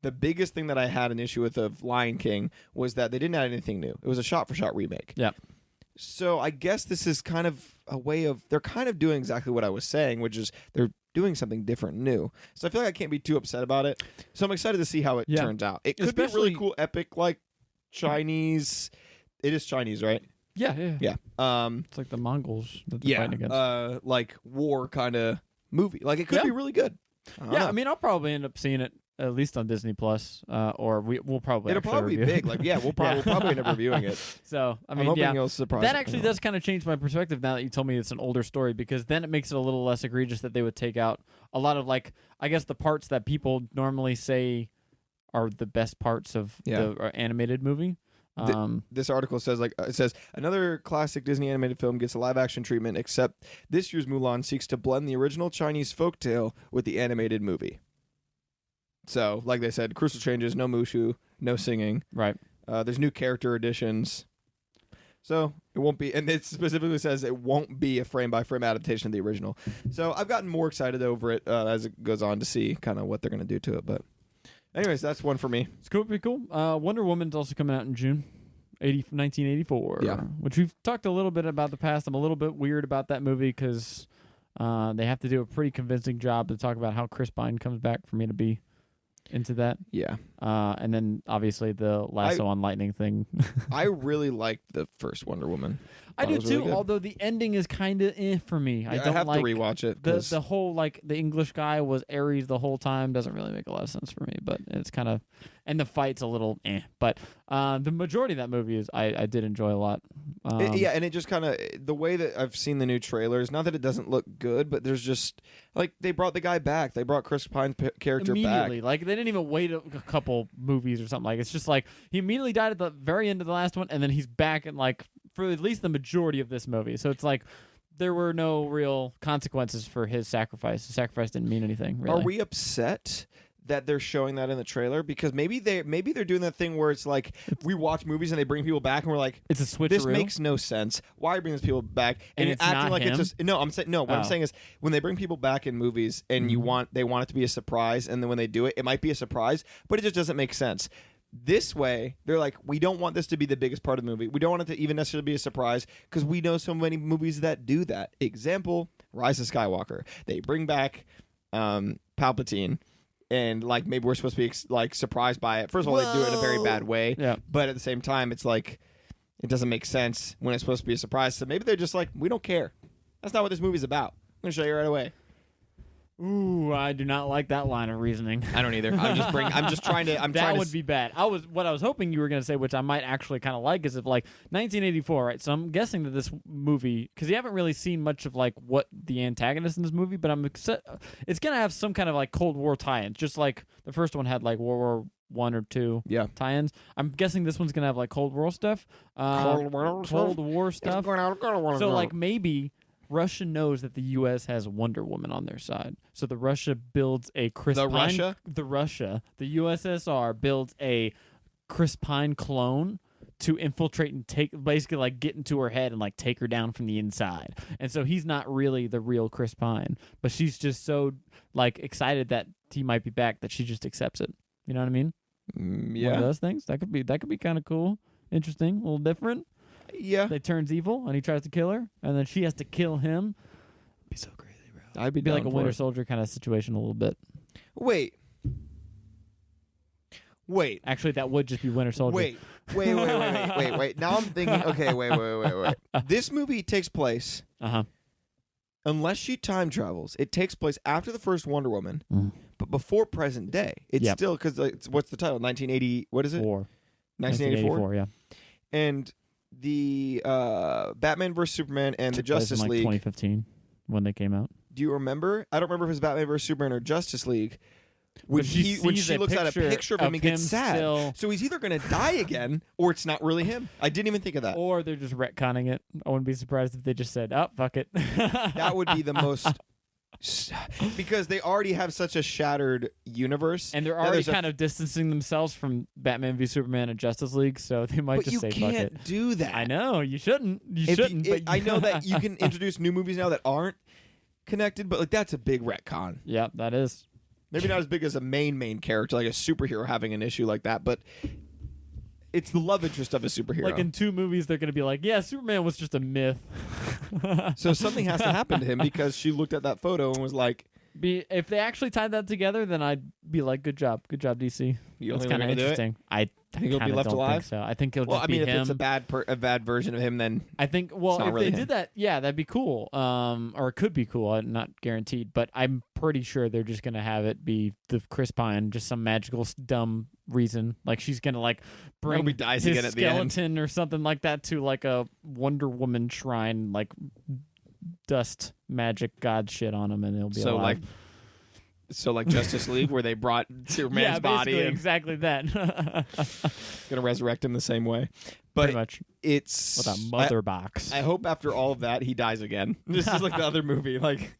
the biggest thing that I had an issue with of Lion King was that they didn't add anything new. It was a shot-for-shot remake. Yeah. So I guess this is kind of a way of they're kind of doing exactly what I was saying, which is they're doing something different, new. So I feel like I can't be too upset about it. So I'm excited to see how it Yeah. turns out. It could be a Especially- really cool, epic, like Chinese. It is Chinese, right? Yeah. Yeah. It's like the Mongols that they're fighting against. Like war kind of movie. Like it could Yeah. be really good. I don't Yeah, know. I mean, I'll probably end up seeing it at least on Disney Plus, or we'll probably. It'll actually probably be review it. big. Like yeah, we'll probably end up reviewing it. So I I'm mean, hoping yeah, it'll surprise that me. actually does kind of change my perspective now that you told me it's an older story because then it makes it a little less egregious that they would take out a lot of like I guess the parts that people normally say are the best parts of the animated movie. This article says it says another classic Disney animated film gets a live action treatment, except this year's Mulan seeks to blend the original Chinese folktale with the animated movie. So, like they said, crucial changes, no Mushu, no singing. Right. There's new character additions. So it won't be, and it specifically says it won't be a frame by frame adaptation of the original. So I've gotten more excited over it as it goes on to see kind of what they're going to do to it. But anyways, that's one for me. It's cool, pretty cool. Wonder Woman's also coming out in June, 1984. Yeah. Which we've talked a little bit about the past. I'm a little bit weird about that movie because they have to do a pretty convincing job to talk about how Chris Pine comes back for me to be into that. Yeah. And then obviously the lasso on lightning thing. I really liked the first Wonder Woman. I do Thought it was really too, good. although the ending is kind of for me. Yeah, I don't have like to rewatch it. 'cause- the whole like the English guy was Ares the whole time doesn't really make a lot of sense for me, but it's kind of and the fight's a little but the majority of that movie is I did enjoy a lot. Yeah, and it just kind of the way that I've seen the new trailers. Not that it doesn't look good, but there's just like they brought the guy back. They brought Chris Pine's character immediately back. like they didn't even wait a couple movies or something like it's just like he immediately died at the very end of the last one and then he's back and like for at least the majority of this movie. So it's like there were no real consequences for his sacrifice. The sacrifice didn't mean anything. Really. Are we upset that they're showing that in the trailer? Because maybe they're doing that thing where it's like we watch movies and they bring people back and we're like, It's a switcheroo. this makes no sense. Why are you bringing these people back? And you're it's acting not like him? it's just no. I'm saying no. What I'm Oh. saying is when they bring people back in movies and they want it to be a surprise, and then when they do it, it might be a surprise, but it just doesn't make sense. This way, they're like, we don't want this to be the biggest part of the movie. We don't want it to even necessarily be a surprise because we know so many movies that do that. Example, Rise of Skywalker. They bring back Palpatine, and like maybe we're supposed to be like surprised by it. First of all, they do it in a very bad way. Yeah. But at the same time, it's like it doesn't make sense when it's supposed to be a surprise. So maybe they're just like, we don't care. That's not what this movie's about. I'm gonna show you right away. Ooh, I do not like that line of reasoning. I don't either. I'm just trying to. That would be bad. What I was hoping you were going to say, which I might actually kind of like, is if like 1984, right? So I'm guessing that this movie, because you haven't really seen much of like what the antagonist in this movie, but it's going to have some kind of like Cold War tie-ins, just like the first one had like World War I or II Yeah. tie-ins. I'm guessing this one's going to have like Cold War stuff. Cold War stuff. So like maybe Russia knows that the U.S. has Wonder Woman on their side, so the Russia builds a Chris The Pine. Russia? The USSR builds a Chris Pine clone to infiltrate and take, basically like get into her head and like take her down from the inside. And so he's not really the real Chris Pine, but she's just so like excited that he might be back that she just accepts it. You know what I mean? One Yeah. of those things that could be kind of cool, interesting, a little different. Yeah. They turns evil and he tries to kill her, and then she has to kill him. It'd be so crazy, bro. I'd be It'd be like down a for Winter it. Soldier kind of situation a little bit. Wait. Wait. Actually, that would just be Winter Soldier. Wait. Now I'm thinking, okay, wait. This movie takes place, unless she time travels, it takes place after the first Wonder Woman, but before present day. It's still, because what's the title? 1980, what is it? 1984? Yeah. And the Batman vs. Superman and the Took place Justice in, like, League. 2015 when they came out. Do you remember? I don't remember if it's Batman vs. Superman or Justice League. When she looks at a picture of him, he gets sad. So he's either going to die again, or it's not really him. I didn't even think of that. Or they're just retconning it. I wouldn't be surprised if they just said, "Oh, fuck it." That would be the most... because they already have such a shattered universe. And they're already kind of distancing themselves from Batman v Superman and Justice League, so they might just say, fuck it. But you can't do that. I know, you shouldn't. You shouldn't. But I know that you can introduce new movies now that aren't connected, but like that's a big retcon. Yeah, that is. Maybe not as big as a main character, like a superhero having an issue like that, but it's the love interest of a superhero. Like in 2 movies, they're going to be like, yeah, Superman was just a myth. So something has to happen to him because she looked at that photo and was like... If they actually tied that together, then I'd be like, good job, DC. You That's think kind of interesting. I think he'll be left don't alive? Think so. I think he'll just be him. If it's a bad version of him, then I think. Well, not if really they him. did that, yeah, that'd be cool. Or it could be cool. Not guaranteed, but I'm pretty sure they're just gonna have it be the Chris Pine, just some magical dumb reason. Like she's gonna like bring he dies his again at the end. skeleton or something like that to like a Wonder Woman shrine, like dust magic god shit on him, and he'll be alive. So like Justice League, where they brought Superman's body and exactly that. gonna resurrect him the same way. But pretty much. It's with a mother box. I hope after all of that he dies again. This is like the other movie. Like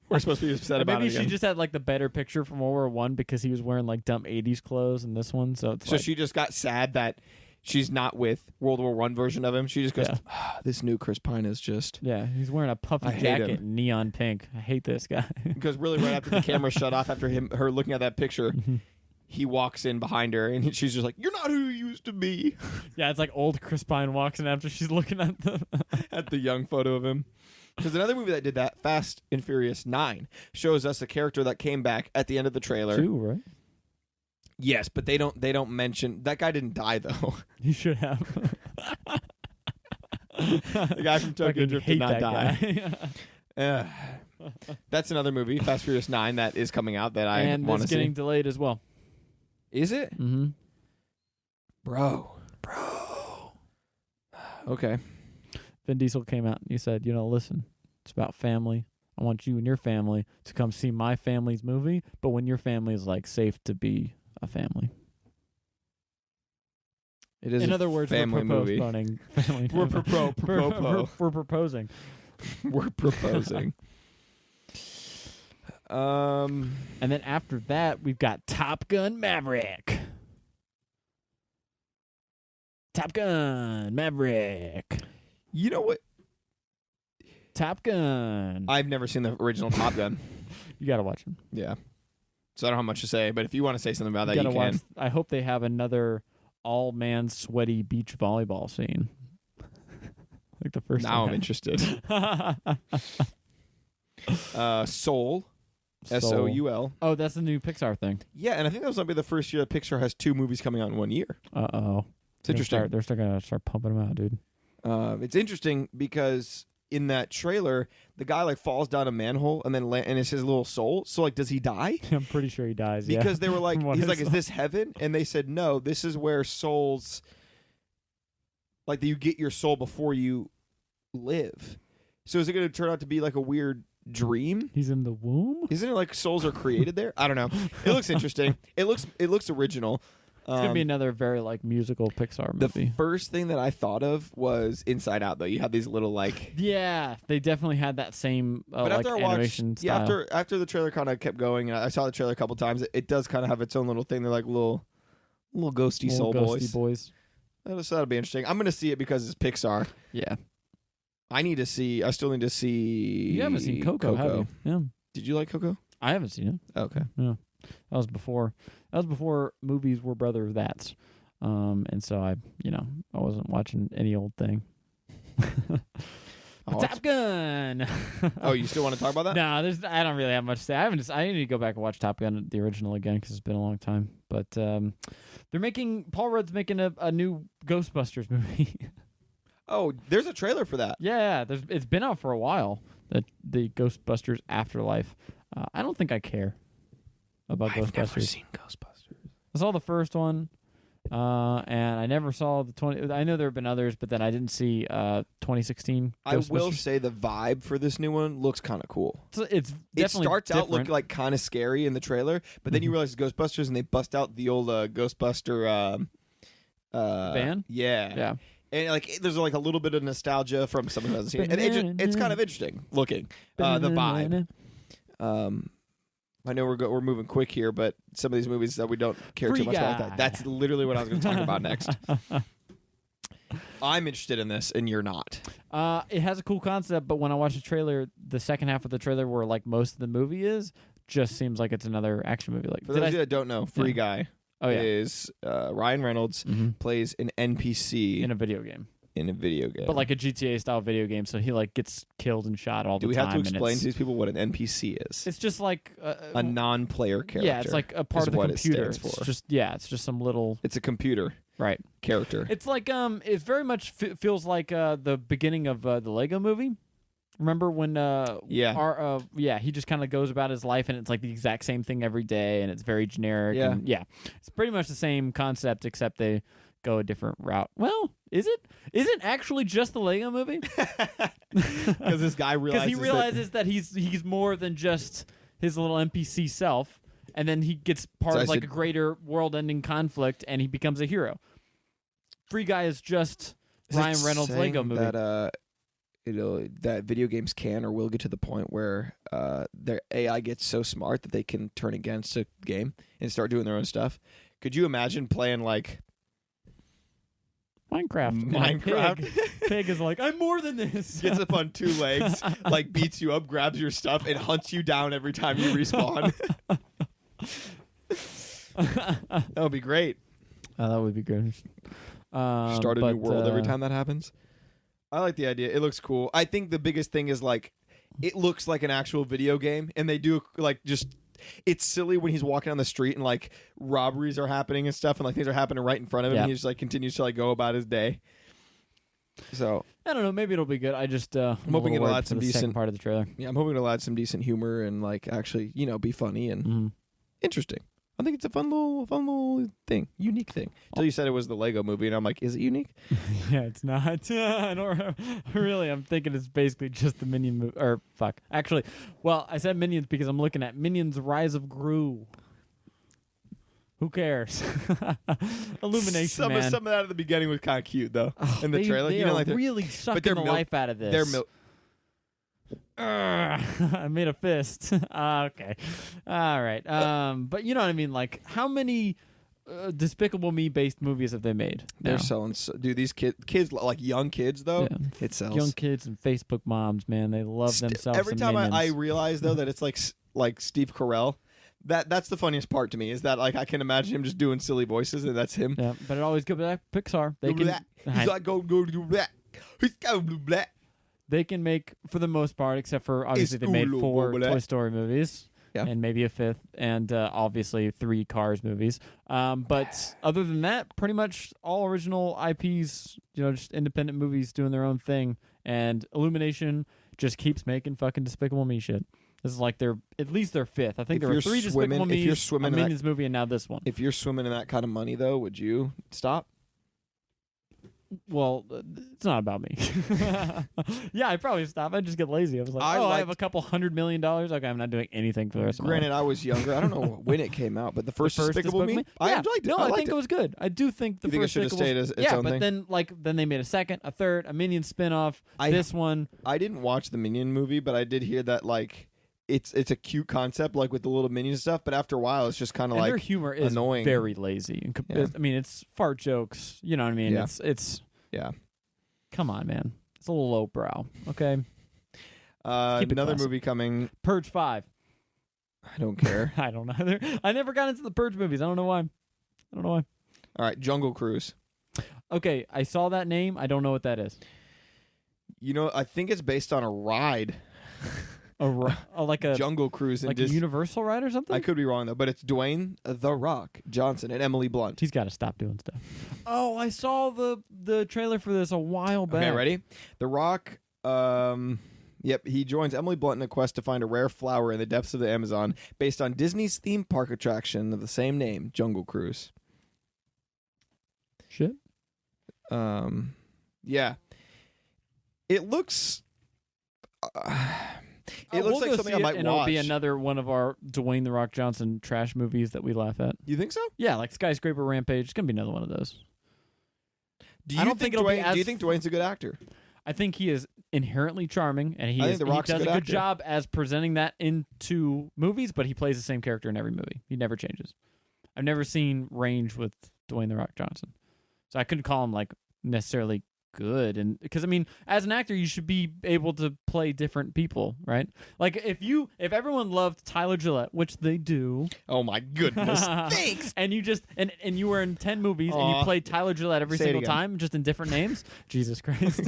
we're supposed to be upset about maybe it again. she just had like the better picture from World War One because he was wearing like dumb 80s clothes in this one. So she just got sad that she's not with World War One version of him. She just goes, this new Chris Pine is just... Yeah, he's wearing a puffy jacket in neon pink. I hate this guy. Because really right after the camera shut off, after her looking at that picture, he walks in behind her, and she's just like, you're not who you used to be. Yeah, it's like old Chris Pine walks in after she's looking at the young photo of him. Because another movie that did that, Fast and Furious 9, shows us a character that came back at the end of the trailer. 2, right? Yes, but they don't mention that guy didn't die though. He should have. The guy from Tokyo Drift did not die. That's another movie, Fast Furious 9, that is coming out that I want to see. And it's getting delayed as well. Is it? Mm-hmm. Bro. Okay. Vin Diesel came out and he said, listen, it's about family. I want you and your family to come see my family's movie, but when your family is like safe to be a family. It is in other words, family movie. Family We're we're proposing. We're proposing. And then after that, we've got Top Gun Maverick. Top Gun Maverick. You know what? Top Gun. I've never seen the original Top Gun. You got to watch him. Yeah. So I don't have much to say, but if you want to say something about that, you can. Watch. I hope they have another all-man sweaty beach volleyball scene. Like the first Now one. I'm interested. Soul. S-O-U-L. Oh, that's the new Pixar thing. Yeah, and I think that was going to be the first year that Pixar has 2 movies coming out in 1 year. Uh-oh. It's interesting. They're still going to start pumping them out, dude. It's interesting because in that trailer, the guy like falls down a manhole and then and it's his little soul. So like, does he die? I'm pretty sure he dies. Because they were like, he's like, saw. is this heaven? And they said, no, this is where souls, like you get your soul before you live. So is it going to turn out to be like a weird dream? He's in the womb? Isn't it like souls are created there? I don't know. It looks interesting. It looks original. It's going to be another very like musical Pixar movie. The first thing that I thought of was Inside Out, though. You have these little like... Yeah, they definitely had that same but like after animation style. Yeah, after the trailer kind of kept going, and I saw the trailer a couple times, it does kind of have its own little thing. They're like little ghosty soul boys. That'll be interesting. I'm going to see it because it's Pixar. Yeah. I still need to see... You haven't seen Coco, have you? Yeah. Did you like Coco? I haven't seen it. Okay. Yeah. That was before movies were brother of that's. And so I wasn't watching any old thing. Top Gun. Oh, you still want to talk about that? No, I don't really have much to say. I need to go back and watch Top Gun, the original again, because it's been a long time. But Paul Rudd's making a new Ghostbusters movie. Oh, there's a trailer for that. Yeah, it's been out for a while. The Ghostbusters Afterlife. I don't think I care about Ghostbusters. I've never seen Ghostbusters. I saw the first one, and I never saw the 20. I know there have been others, but then I didn't see 2016. I will say the vibe for this new one looks kind of cool. It's definitely it starts different. out looking like kind of scary in the trailer, but then you realize it's Ghostbusters, and they bust out the old Ghostbuster van. Yeah. And like, there's like a little bit of nostalgia from someone who hasn't seen it, and it's kind of interesting looking. The vibe. I know we're moving quick here, but some of these movies that we don't care Free too much Guy. about. That's literally what I was going to talk about next. I'm interested in this, and you're not. It has a cool concept, but when I watch the trailer, the second half of the trailer, where like most of the movie is, just seems like it's another action movie. Like For those of you that don't know, Free Guy is Ryan Reynolds plays an NPC in a video game. But like a GTA style video game, so he like gets killed and shot all the time. Do we have to explain to these people what an NPC is? It's just like a non-player character. Yeah, it's like a part of the computer. It stands for. It's just some little. It's a computer, right? Character. It's like it very much feels like the beginning of the Lego Movie. Remember when he just kind of goes about his life, and it's like the exact same thing every day, and it's very generic. Yeah, and it's pretty much the same concept, except they go a different route. Well, is it? Is it actually just the Lego Movie? Because this guy realizes that he's more than just his little NPC self, and then he gets part of a greater world-ending conflict, and he becomes a hero. Free Guy is just Ryan Reynolds' Lego movie. That video games can or will get to the point where their AI gets so smart that they can turn against a game and start doing their own stuff. Could you imagine playing like Minecraft? Pig is like, I'm more than this. Gets up on two legs, like beats you up, grabs your stuff, and hunts you down every time you respawn. That would be great. That would be good. Start a new world every time that happens. I like the idea. It looks cool. I think the biggest thing is like, it looks like an actual video game, and they do like just. It's silly when he's walking down the street and like robberies are happening and stuff, and like things are happening right in front of him, and he just like continues to like go about his day. So I don't know. Maybe it'll be good. I just I'm hoping it'll add some decent part of the trailer. Yeah, I'm hoping it'll add some decent humor and like actually be funny and interesting. I think it's a fun little thing, unique thing. Until you said it was the Lego movie, and I'm like, is it unique? Yeah, it's not. I don't really. I'm thinking it's basically just the Minion movie. Or fuck, actually, well, I said Minions because I'm looking at Minions: Rise of Gru. Who cares? Illumination, some man. of that at the beginning was kind of cute though. In the trailer, they are really sucking the life out of this. I made a fist. Okay. All right. But you know what I mean? Like, how many Despicable Me based movies have they made? They're selling. Dude, these kids, like young kids, though, it sells. Young kids and Facebook moms, man, they love themselves. Every time I realize, though, that it's like Steve Carell, that's the funniest part to me, is that like I can imagine him just doing silly voices, and that's him. Yeah, but it always goes back to Pixar. They can. He's like, go do that. He's go do that. They can make, for the most part, except for obviously they made 4 Toy Story movies, and maybe a 5th, and obviously 3 Cars movies. But other than that, pretty much all original IPs, just independent movies doing their own thing. And Illumination just keeps making fucking Despicable Me shit. This is like at least their 5th. I think there were 3 Despicable Me, a Minions movie, and now this one. If you're swimming in that kind of money, though, would you stop? Well, it's not about me. Yeah, I'd probably stop. I'd just get lazy. I was like, I have a couple $100 million. Okay, I'm not doing anything for the rest of my life. Granted, I was younger. I don't know when it came out, but the first Despicable Me? I enjoyed it. No, I think it was good. I do think the first should have stayed as its own thing? then they made a second, a third, a Minion spinoff, this one. I didn't watch the Minion movie, but I did hear that like it's a cute concept, like with the little Minion stuff, but after a while it's just kind of like their humor is annoying. Very lazy. Yeah. I mean, it's fart jokes. You know what I mean? Yeah. It's yeah. Come on, man. It's a little lowbrow. Okay. Another movie coming. Purge 5. I don't care. I don't know. I never got into the Purge movies. I don't know why. All right, Jungle Cruise. Okay, I saw that name. I don't know what that is. You know, I think it's based on a ride. Like a Jungle Cruise. like a Universal ride or something? I could be wrong, though, but it's Dwayne "The Rock" Johnson and Emily Blunt. He's got to stop doing stuff. Oh, I saw the trailer for this a while back. Okay, ready? The Rock, yep, he joins Emily Blunt in a quest to find a rare flower in the depths of the Amazon based on Disney's theme park attraction of the same name, Jungle Cruise. Shit. Yeah. It looks... it looks we'll like go something see I might and watch. It'll be another one of our Dwayne The Rock Johnson trash movies that we laugh at. You think so? Yeah, like Skyscraper Rampage. It's going to be another one of those. I don't think it'll be do you think Dwayne's a good actor? I think he is inherently charming, and he I think The Rock's does a good a good actor. job as presenting that into movies, but he plays the same character in every movie. He never changes. I've never seen range with Dwayne The Rock Johnson. So I couldn't call him like necessarily good, and because I mean, as an actor, you should be able to play different people, right? Like if everyone loved Tyler Gillette, which they do, Oh my goodness. Thanks. and you just and you were in 10 movies and you Aw. played Tyler Gillette every Say it single again. time, just in different names. Jesus Christ.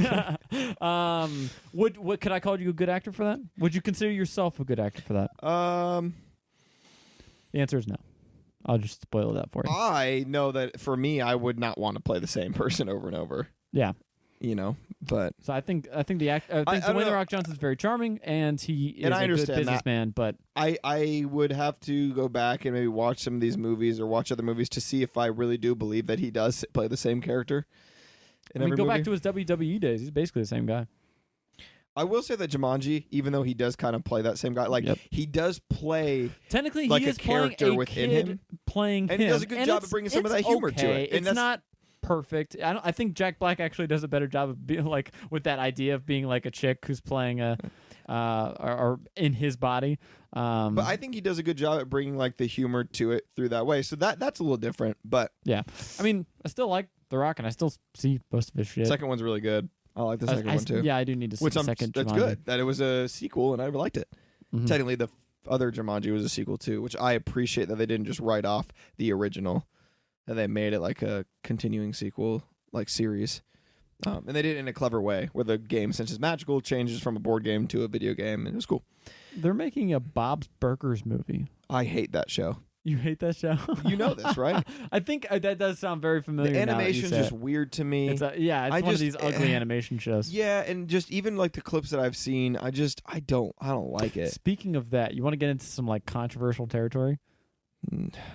Would could I call you a good actor for that? Would you consider yourself a good actor for that? The answer is no. I'll just spoil that for you. I know that for me, I would not want to play the same person over and over. Yeah. You know, but So I think Dwayne don't The know. Rock Johnson's very charming, and he is And I a good understand that. businessman. But I would have to go back and maybe watch some of these movies or watch other movies to see if I really do believe that he does play the same character in I mean, every go movie. back to his WWE days. He's basically the same guy. I will say that Jumanji, even though he does kind of play that same guy, like Yep. he does play, Technically, like he a is playing character a within kid him. playing And him. he does a good job of it's- bringing some of it's that humor to okay. it. And It's that's- not perfect. I think Jack Black actually does a better job of being like with that idea of being like a chick who's playing a or in his body. but I think he does a good job at bringing like the humor to it through that way. So that's a little different. But yeah, I mean, I still like The Rock, and I still see most of his shit. the second one's really good. I like the second one too. Yeah, I do need to see Which the second. that's Jumanji. good that it was a sequel and I liked it. Mhm. Technically, the other Jumanji was a sequel too, which I appreciate that they didn't just write off the original, that they made it like a continuing sequel, like series, and they did it in a clever way where the game, since it's magical, changes from a board game to a video game, and it was cool. They're making a Bob's Burgers movie. I hate that show. You hate that show? You know this, right? I think that does sound very familiar. The now that you animation's say just it. weird to me. It's one I of just- these ugly animation shows. Yeah, and just even like the clips that I've seen, I don't like it. Speaking of that, you want to get into some like controversial territory?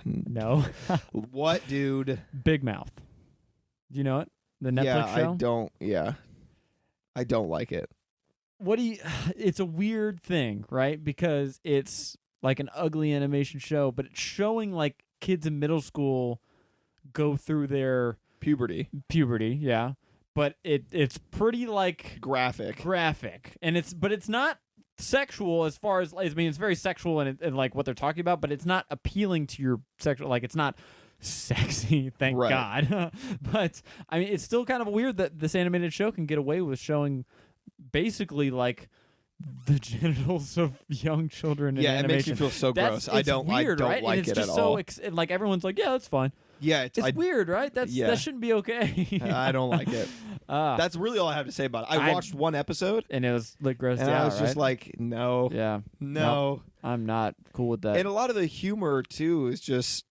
No. What, dude? Big Mouth. Do you know it? The Netflix show? I don't like it. What do you it's a weird thing, right? Because it's like an ugly animation show, but it's showing like kids in middle school go through their Puberty. puberty, yeah. But it's pretty like Graphic. and it's not sexual as far as I mean it's very sexual and like what they're talking about, but it's not appealing to your sexual, like it's not sexy, thank Right. God. But I mean it's still kind of weird that this animated show can get away with showing basically like the genitals of young children in Yeah, it animation. makes me feel so gross. I It's don't weird, right? like and it's it just at so all. like everyone's like, yeah, that's fine. Yeah, It's weird, right? That shouldn't be okay. I don't like it. That's really all I have to say about it. I watched one episode and it was like grossed and out. I was just right? like, no, yeah, no. I'm not cool with that. And a lot of the humor too is just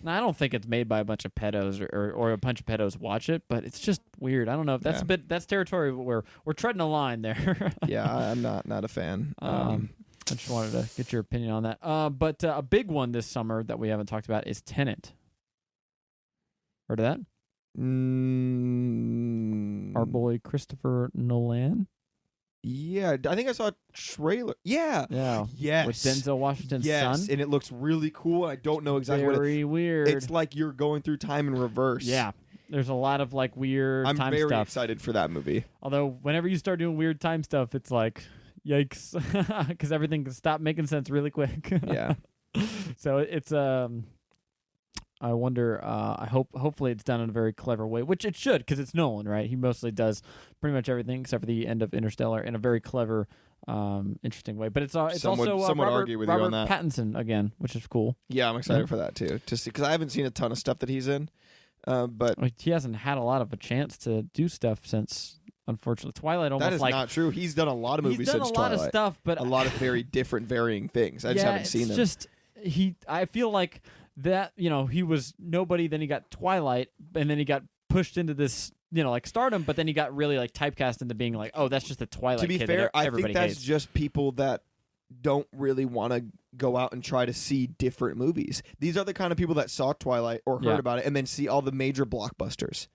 Now, I don't think it's made by a bunch of pedos or a bunch of pedos watch it, but it's just weird. I don't know if that's Yeah. that's territory where we're treading a line there. yeah, I'm not a fan. I just wanted to get your opinion on that. But a big one this summer that we haven't talked about is Tenet. Heard of that? Our boy Christopher Nolan. Yeah, I think I saw a trailer. Yeah. Yeah. Yes. With Denzel Washington's yes, son. and it looks really cool. I don't know exactly what Very weird. it's like. You're going through time in reverse. Yeah. There's a lot of like weird I'm time very stuff. excited for that movie. Although whenever you start doing weird time stuff, it's like, yikes, because everything can stop making sense really quick. Yeah. So it's I wonder. Hopefully it's done in a very clever way, which it should, because it's Nolan, right? He mostly does pretty much everything except for the end of Interstellar in a very clever, interesting way. But it's Some would also argue with you Robert on that. Pattinson again, which is cool. Yeah, I'm excited for that too. To see, because I haven't seen a ton of stuff that he's in. But He hasn't had a lot of a chance to do stuff since Unfortunately, Twilight almost That is like not true. He's done a lot of movies he's done since a lot Twilight. of stuff, but a lot of very different, varying things. I just haven't seen them. Just I feel like that. He was nobody. Then he got Twilight, and then he got pushed into this. Like stardom, but then he got really like typecast into being like, oh, that's just a Twilight To be kid fair, that I everybody think that's hates. just people that don't really want to go out and try to see different movies. These are the kind of people that saw Twilight or heard about it and then see all the major blockbusters.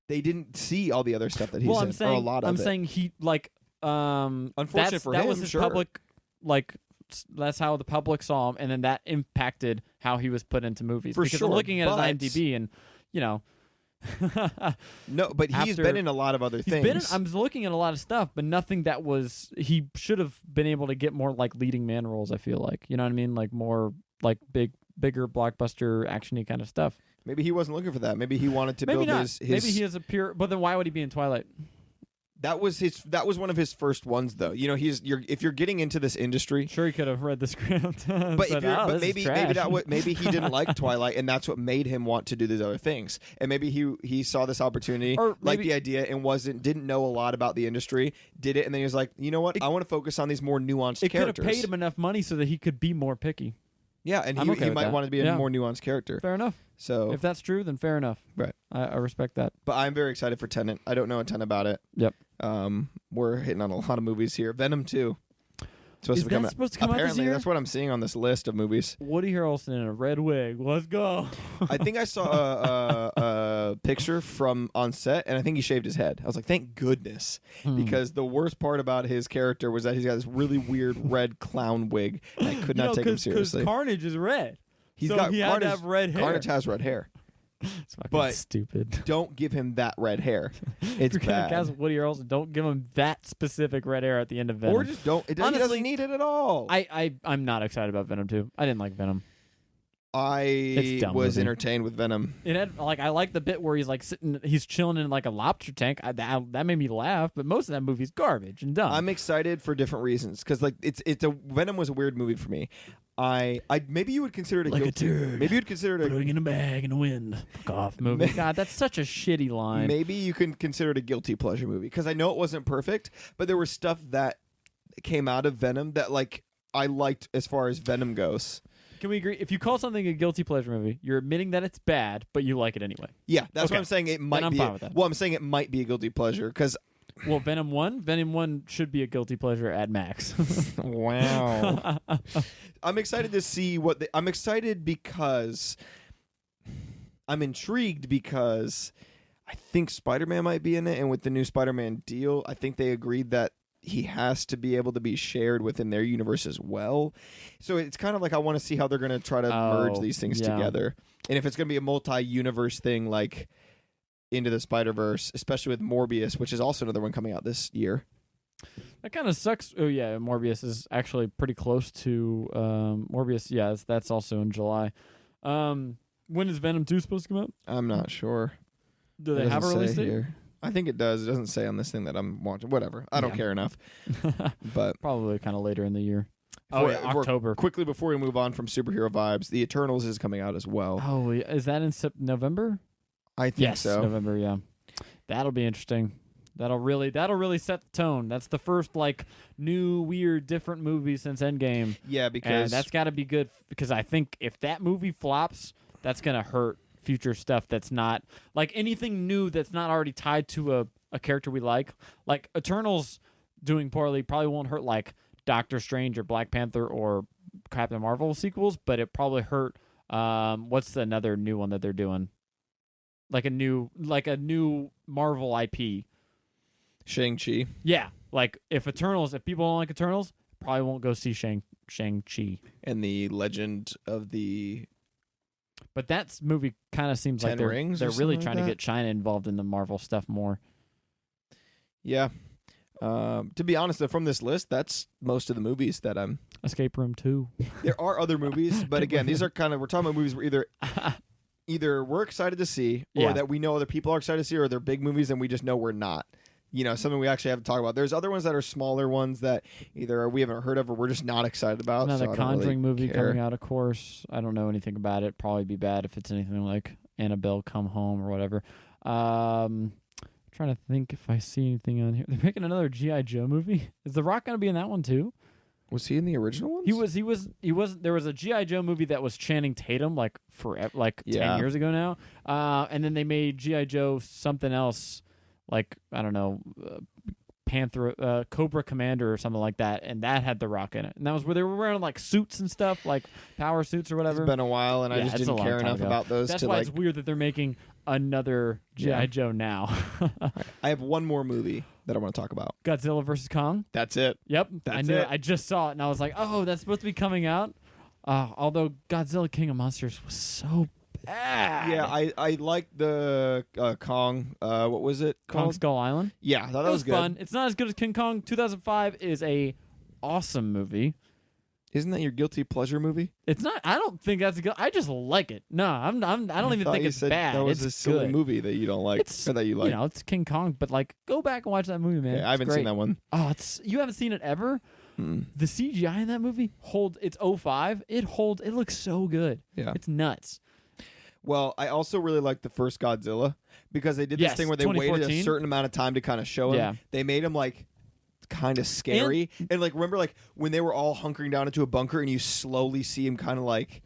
They didn't see all the other stuff that he's in, or a lot of I'm it. saying he like Unfortunate for that him, was his sure. public that's how the public saw him, and then that impacted how he was put into movies. For because sure, I'm looking at his but- IMDb, and No, but he's after- been in a lot of other things. I'm looking at a lot of stuff, but nothing that was. He should have been able to get more like leading man roles. I feel like, you know what I mean, like more like bigger blockbuster actiony kind of stuff. Maybe he wasn't looking for that. Maybe he wanted to Maybe build not. his. Maybe he is a pure. But then why would he be in Twilight? That was one of his first ones, though. If you're getting into this industry, Sure, he could have read the script. and but said, "Oh, this is trash." maybe he didn't like Twilight, and that's what made him want to do these other things. And maybe he saw this opportunity, Or liked maybe- the idea, and didn't know a lot about the industry, did it, and then he was like, you know what, I want to focus on these more nuanced It could have characters. paid him enough money so that he could be more picky. Yeah, and I'm okay he with might that. want to be a Yeah. more nuanced character. Fair enough. So, If that's true, then fair enough. Right. I respect that. but I'm very excited for Tenet. I don't know a ton about it. Yep. We're hitting on a lot of movies here. Venom 2. Is that supposed to come out this Apparently, year? that's what I'm seeing on this list of movies. Woody Harrelson in a red wig. Let's go. I think I saw a picture from on set, and I think he shaved his head. I was like, thank goodness, because the worst part about his character was that he's got this really weird red clown wig. And I could not take him seriously. Because Carnage is red. He's so got he had Carnage, to have red hair. Carnage has red hair. It's fucking but- stupid. Don't give him that red hair. If It's you're gonna bad. cast Woody Harrelson, don't give him that specific red hair at the end of Venom. Or just don't. He Honestly, doesn't need it at all. I'm not excited about Venom 2. I didn't like Venom. I It's dumb was movie. entertained with Venom. It had I like the bit where he's like he's chilling in like a lobster tank. That made me laugh. But most of that movie's garbage and dumb. I'm excited for different reasons because like it's a Venom was a weird movie for me. I maybe you would consider it a Like a guilty. turd. Maybe you'd consider it a in a bag in the wind. Fuck off, movie. God, that's such a shitty line. maybe you can consider it a guilty pleasure movie because I know it wasn't perfect, but there was stuff that came out of Venom that like I liked as far as Venom goes. Can we agree? If you call something a guilty pleasure movie, you're admitting that it's bad, but you like it anyway. Yeah, that's Okay. what I'm saying. It might I'm be. fine with that. Well, I'm saying it might be a guilty pleasure because Well, Venom 1 should be a guilty pleasure at max. wow. I'm excited to see I'm excited because I'm intrigued because I think Spider-Man might be in it, and with the new Spider-Man deal, I think they agreed that he has to be able to be shared within their universe as well. So it's kind of like I want to see how they're going to try to merge these things yeah. together. And if it's going to be a multi-universe thing like Into the Spider-Verse, especially with Morbius, which is also another one coming out this year. That kind of sucks. Oh yeah, Morbius is actually pretty close to Morbius. Yeah, that's also in July. When is Venom 2 supposed to come out? I'm not sure. Do It they have a doesn't release say date? here. I think it does. It doesn't say on this thing that I'm watching. Whatever. I don't Yeah. care enough. But Probably kind of later in the year. before- Oh yeah, October. quickly before we move on from superhero vibes, The Eternals is coming out as well. Oh, is that in November? I think Yes, so. November. Yeah, that'll be interesting. That'll really set the tone. That's the first like new, weird, different movie since Endgame, Yeah, and because that's got to be good because I think if that movie flops, that's gonna hurt future stuff. That's not like anything new that's not already tied to a character we like. Like Eternals doing poorly probably won't hurt like Doctor Strange or Black Panther or Captain Marvel sequels, but it probably hurt. What's another new one that they're doing? Like a new Marvel IP. Shang-Chi. Yeah, like if people don't like Eternals, probably won't go see Shang-Chi. And the Legend of the... But that movie kind of seems like Ten they're Rings or really something trying like to that? get China involved in the Marvel stuff more. Yeah. To be honest, though, from this list, that's most of the movies that I'm... Escape Room 2. There are other movies, but again, these are kind of... We're talking about movies where either we're excited to see or Yeah. that we know other people are excited to see, or they're big movies and we just know we're not. Something we actually have to talk about. There's other ones that are smaller ones that either we haven't heard of or we're just not excited about. Another so I don't really Conjuring movie care. coming out, of course. I don't know anything about it. Probably be bad if it's anything like Annabelle Come Home or whatever. trying to think if I see anything on here. They're making another G.I. Joe movie. Is The Rock going to be in that one too? Was he in the original ones? He was. There was a G.I. Joe movie that was Channing Tatum like forever, like 10 years ago now. And then they made G.I. Joe something else, like I don't know, Cobra Commander or something like that, and that had The Rock in it. And that was where they were wearing like suits and stuff, like power suits or whatever. It's been a while, and I just didn't care enough about those. That's to why like. it's weird that they're making another G.I. Joe now. I have one more movie that I want to talk about. Godzilla vs. Kong. That's it. Yep, That's I knew it. I just saw it, and I was like, "Oh, that's supposed to be coming out." Although Godzilla King of Monsters was so bad. Yeah, I like the Kong. What was it Kong called? Skull Island. Yeah, I thought That that was good. fun. It's not as good as King Kong. 2005 is a awesome movie. Isn't that your guilty pleasure movie? It's not. I don't think that's good. I just like it. No, I don't even thought think you it's said bad. That was it's a silly good. movie that you don't like, It's or that you like. You know, it's King Kong, but like, go back and watch that movie, man. Okay, I haven't It's seen great. that one. Oh, you haven't seen it ever? Mm. The CGI in that movie holds. It's 05. It holds. It looks so good. Yeah. It's nuts. Well, I also really liked the first Godzilla because they did this Yes, thing where they waited a 2014. certain amount of time to kind of show him. Yeah. They made him like kind of scary, and like remember like when they were all hunkering down into a bunker, and you slowly see him kind of like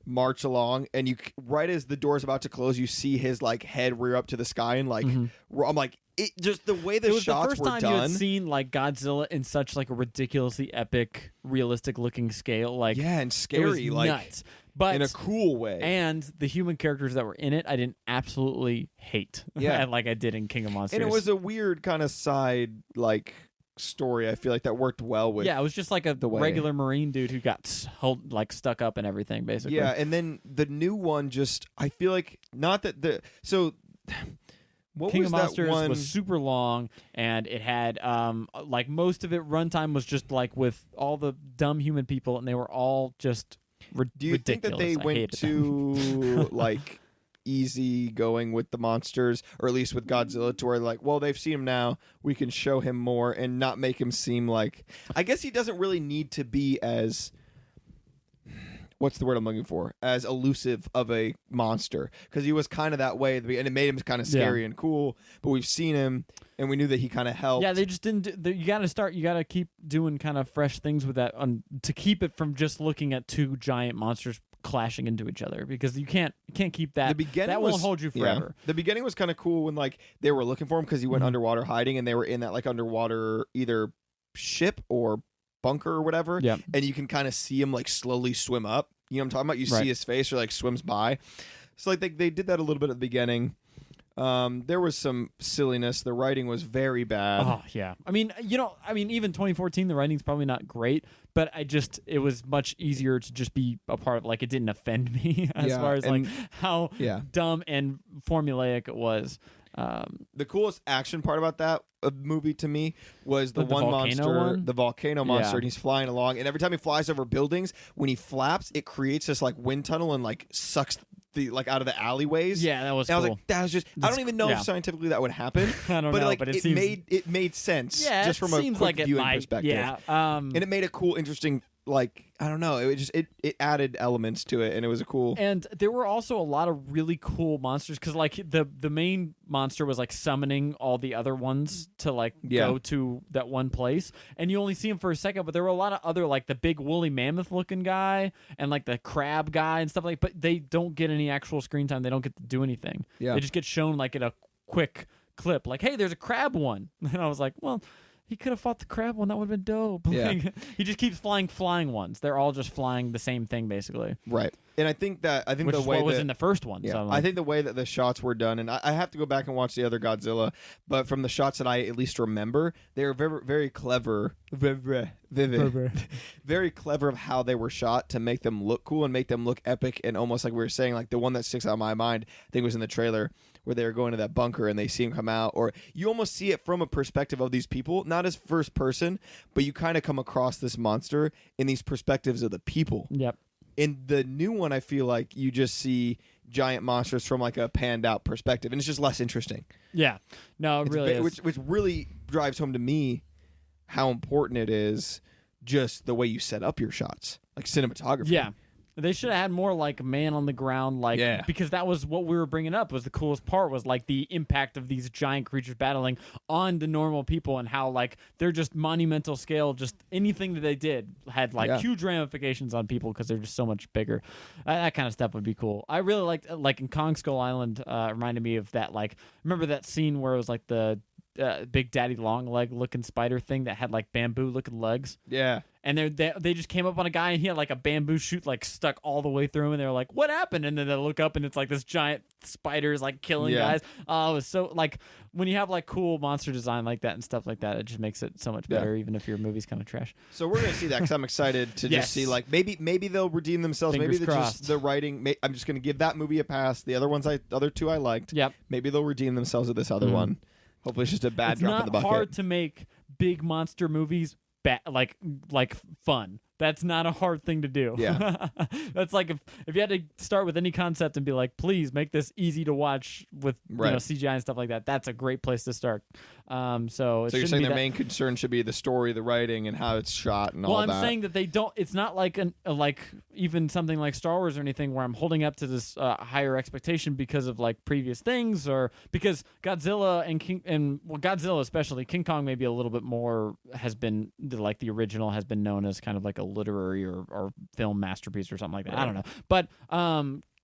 march along, and you right as the door's about to close, you see his like head rear up to the sky, and like I'm like it just the way the It was the shots first were time you done. had seen like Godzilla in such like a ridiculously epic, realistic looking scale. Like yeah, and it was scary, like nuts. But in a cool way. and the human characters that were in it, I didn't absolutely hate. Yeah. like I did in King of Monsters. And it was a weird kind of side like story. I feel like that worked well with. yeah, it was just like a way. regular Marine dude who got like stuck up and everything, basically. Yeah, and then the new one just I feel like not that the so what King was of Monsters that one? was super long, and it had like most of it runtime was just like with all the dumb human people, and they were all just Do you think that they ridiculous. I went hated them. to like easy going with the monsters, or at least with Godzilla, to where like, well, they've seen him now, we can show him more and not make him seem like. I guess he doesn't really need to be as. What's the word I'm looking for? As elusive of a monster, because he was kind of that way, and it made him kind of scary and cool. But we've seen him, and we knew that he kind of helped. Yeah, they just didn't. You got to keep doing kind of fresh things with that to keep it from just looking at two giant monsters clashing into each other, because you can't keep that. The beginning that was, won't hold you yeah. forever. The beginning was kind of cool when like they were looking for him because he went underwater hiding, and they were in that like underwater either ship or bunker or whatever. Yeah. And you can kind of see him like slowly swim up. You know what I'm talking about? You Right. see his face or like swims by. So like they did that a little bit at the beginning. There was some silliness. The writing was very bad. Oh yeah. I mean, even 2014, the writing's probably not great, but it was much easier to just be a part of. Like, it didn't offend me as Yeah, far as like and- how Yeah. dumb and formulaic it was. The coolest action part about that movie to me was the one volcano monster, one? the volcano monster, Yeah. and he's flying along. And every time he flies over buildings, when he flaps, it creates this like wind tunnel and like sucks the like out of the alleyways. Yeah, that was And I cool. was like, that was just. I don't even know yeah. if scientifically that would happen. I don't but know, like but it it seems made sense. yeah, just it from a seems quick like it viewing might. perspective. Yeah. And it made a cool, interesting. Like I don't know, it added elements to it, and it was a cool. And there were also a lot of really cool monsters, because like the main monster was like summoning all the other ones to like go to that one place, and you only see him for a second. But there were a lot of other, like the big woolly mammoth looking guy and like the crab guy and stuff like. But they don't get any actual screen time. They don't get to do anything. Yeah. They just get shown like in a quick clip, like, hey, there's a crab one, and I was like, well. He could have fought the crab one. That would have been dope. Yeah. Like, he just keeps flying ones. They're all just flying the same thing, basically. Right. And I think Which the is way what was that, in the first one. yeah, So I'm I like, think the way that the shots were done, and I have to go back and watch the other Godzilla, but from the shots that I at least remember, they were very, very clever, very clever of how they were shot to make them look cool and make them look epic, and almost like we were saying, like the one that sticks out in my mind, I think was in the trailer where they were going to that bunker and they see him come out, or you almost see it from a perspective of these people, not as first person, but you kind of come across this monster in these perspectives of the people. yep. In the new one, I feel like you just see giant monsters from like a panned out perspective, and it's just less interesting. Yeah. No, it It's really is. which really drives home to me how important it is just the way you set up your shots, like cinematography. Yeah. They should have had more like man on the ground, like because that was what we were bringing up. Was the coolest part was like the impact of these giant creatures battling on the normal people and how like they're just monumental scale. Just anything that they did had like huge ramifications on people because they're just so much bigger. That kind of stuff would be cool. I really liked like in Kong Skull Island. Reminded me of that. Like remember that scene where it was like the Big Daddy Long Leg looking spider thing that had like bamboo looking legs. Yeah. And they just came up on a guy and he had like a bamboo shoot like stuck all the way through him and they're like, what happened? And then they look up and it's like this giant spider is like killing guys. It was so like when you have like cool monster design like that and stuff like that, it just makes it so much better even if your movie's kind of trash. So we're gonna see that because I'm excited to just see like maybe they'll redeem themselves. Fingers maybe crossed. just the writing. I'm just gonna give that movie a pass. The other two I liked. Yep. Maybe they'll redeem themselves with this other one. Hopefully it's just a bad drop in the bucket. It's not hard to make big monster movies like fun. That's not a hard thing to do. Yeah. That's like if you had to start with any concept and be like, please make this easy to watch with CGI and stuff like that. That's a great place to start. So you're saying their main concern should be the story, the writing, and how it's shot and all that. Well, I'm saying that they don't. It's not like like even something like Star Wars or anything where I'm holding up to this higher expectation because of like previous things or because Godzilla and Godzilla especially King Kong maybe a little bit more has been like the original has been known as kind of like a literary or film masterpiece or something like that. I don't know, but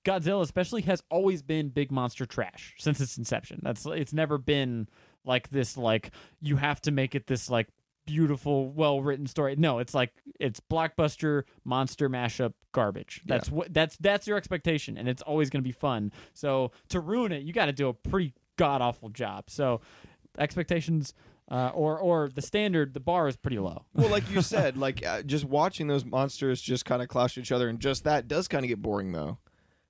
Godzilla especially has always been big monster trash since its inception. It's never been like this like you have to make it this like beautiful well-written story. No, it's like it's blockbuster monster mashup garbage. That's your expectation and it's always going to be fun. So to ruin it, you got to do a pretty god-awful job. So expectations or the standard, the bar is pretty low. Well, like you said, like just watching those monsters just kind of clash each other and just that does kind of get boring though.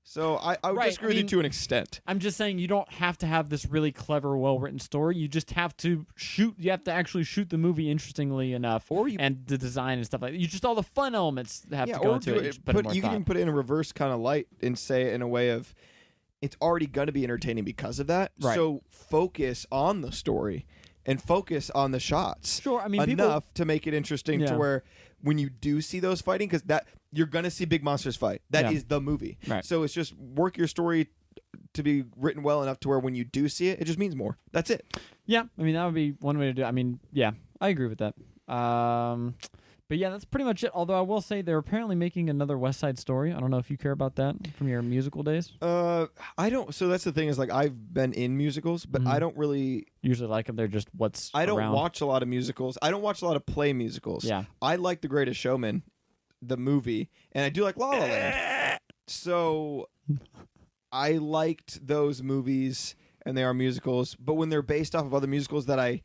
So I would disagree with you to an extent. I'm just saying you don't have to have this really clever, well-written story. You just have to shoot. You have to actually shoot the movie interestingly enough, and the design and stuff like that. You just all the fun elements have to go into it. You can even put it in a reverse kind of light and say it in a way of it's already going to be entertaining because of that. Right. So focus on the story and focus on the shots. Sure, I mean enough to make it interesting to where when you do see those fighting, because that you're gonna see big monsters fight. That is the movie. Right. So it's just work your story to be written well enough to where when you do see it, it just means more. That's it. Yeah, I mean that would be one way to do it. I mean, yeah, I agree with that. But yeah, that's pretty much it. Although I will say they're apparently making another West Side Story. I don't know if you care about that from your musical days. I don't. So that's the thing is like I've been in musicals, but I don't really usually like them. They're just what's I don't around. watch a lot of musicals. I don't watch a lot of play musicals. Yeah. I like The Greatest Showman, the movie, and I do like La La Land. So I liked those movies, and they are musicals. But when they're based off of other musicals that I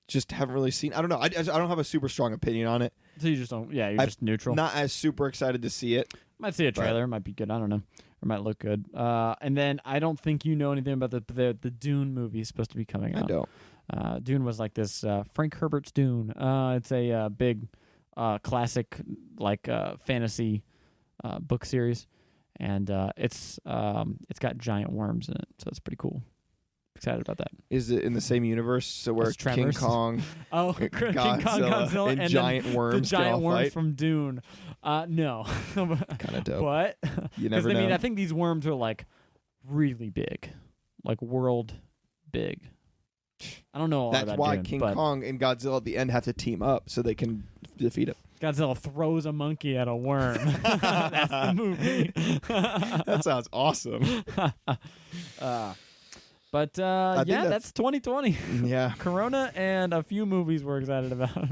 just haven't really seen, I don't know. I don't have a super strong opinion on it. So you just don't. Yeah, you're just neutral. Not as super excited to see it. Might see a trailer. It might be good. I don't know. Or might look good. And then I don't think you know anything about the Dune movie supposed to be coming out. I don't. Dune was like this Frank Herbert's Dune. It's a big classic like fantasy book series, and it's got giant worms in it, so it's pretty cool. Excited about that. Is it in the same universe? So where King Kong, King Kong, Godzilla, and giant worms, the giant worms fight? from Dune. No, kind of dope. But you never know. I mean, I think these worms are like really big, like world big. I don't know all That's about why Dune, King but Kong and Godzilla at the end have to team up so they can defeat it. Godzilla throws a monkey at a worm. That's the movie. That sounds awesome. But yeah, that's 2020. Yeah. Corona and a few movies we're excited about.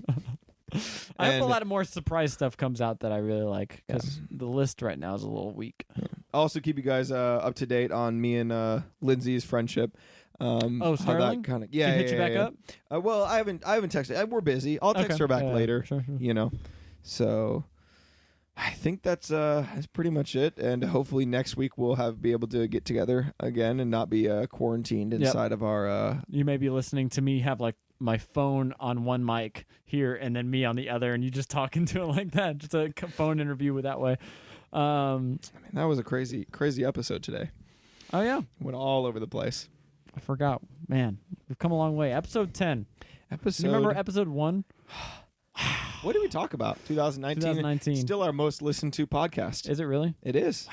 I hope a lot of more surprise stuff comes out that I really like because the list right now is a little weak. I'll also keep you guys up to date on me and Lindsey's friendship. Sterling? How that kind of She hit you back up? Well, I haven't texted. We're busy. I'll text her back later. Sure. You know, so I think that's pretty much it. And hopefully next week we'll be able to get together again and not be quarantined inside of our. You may be listening to me have like my phone on one mic here and then me on the other, and you just talking to it like that. Just a phone interview with that way. I mean, that was a crazy episode today. Oh yeah, went all over the place. I forgot. Man, we've come a long way. Episode 10. You remember episode 1? What did we talk about? 2019. 2019. Still our most listened to podcast. Is it really? It is.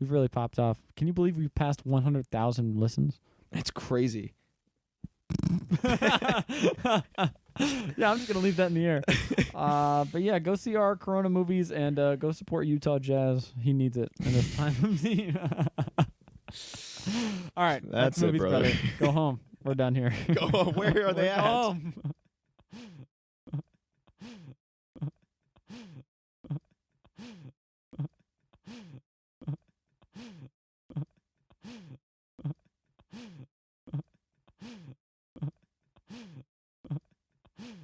We've really popped off. Can you believe we've passed 100,000 listens? It's crazy. Yeah, I'm just gonna leave that in the air. But yeah, go see our Corona movies and go support Utah Jazz. He needs it in this time of need. All right, That's it, movie's brother. better. Go home. We're done here. Go on. Where are they We're at? home.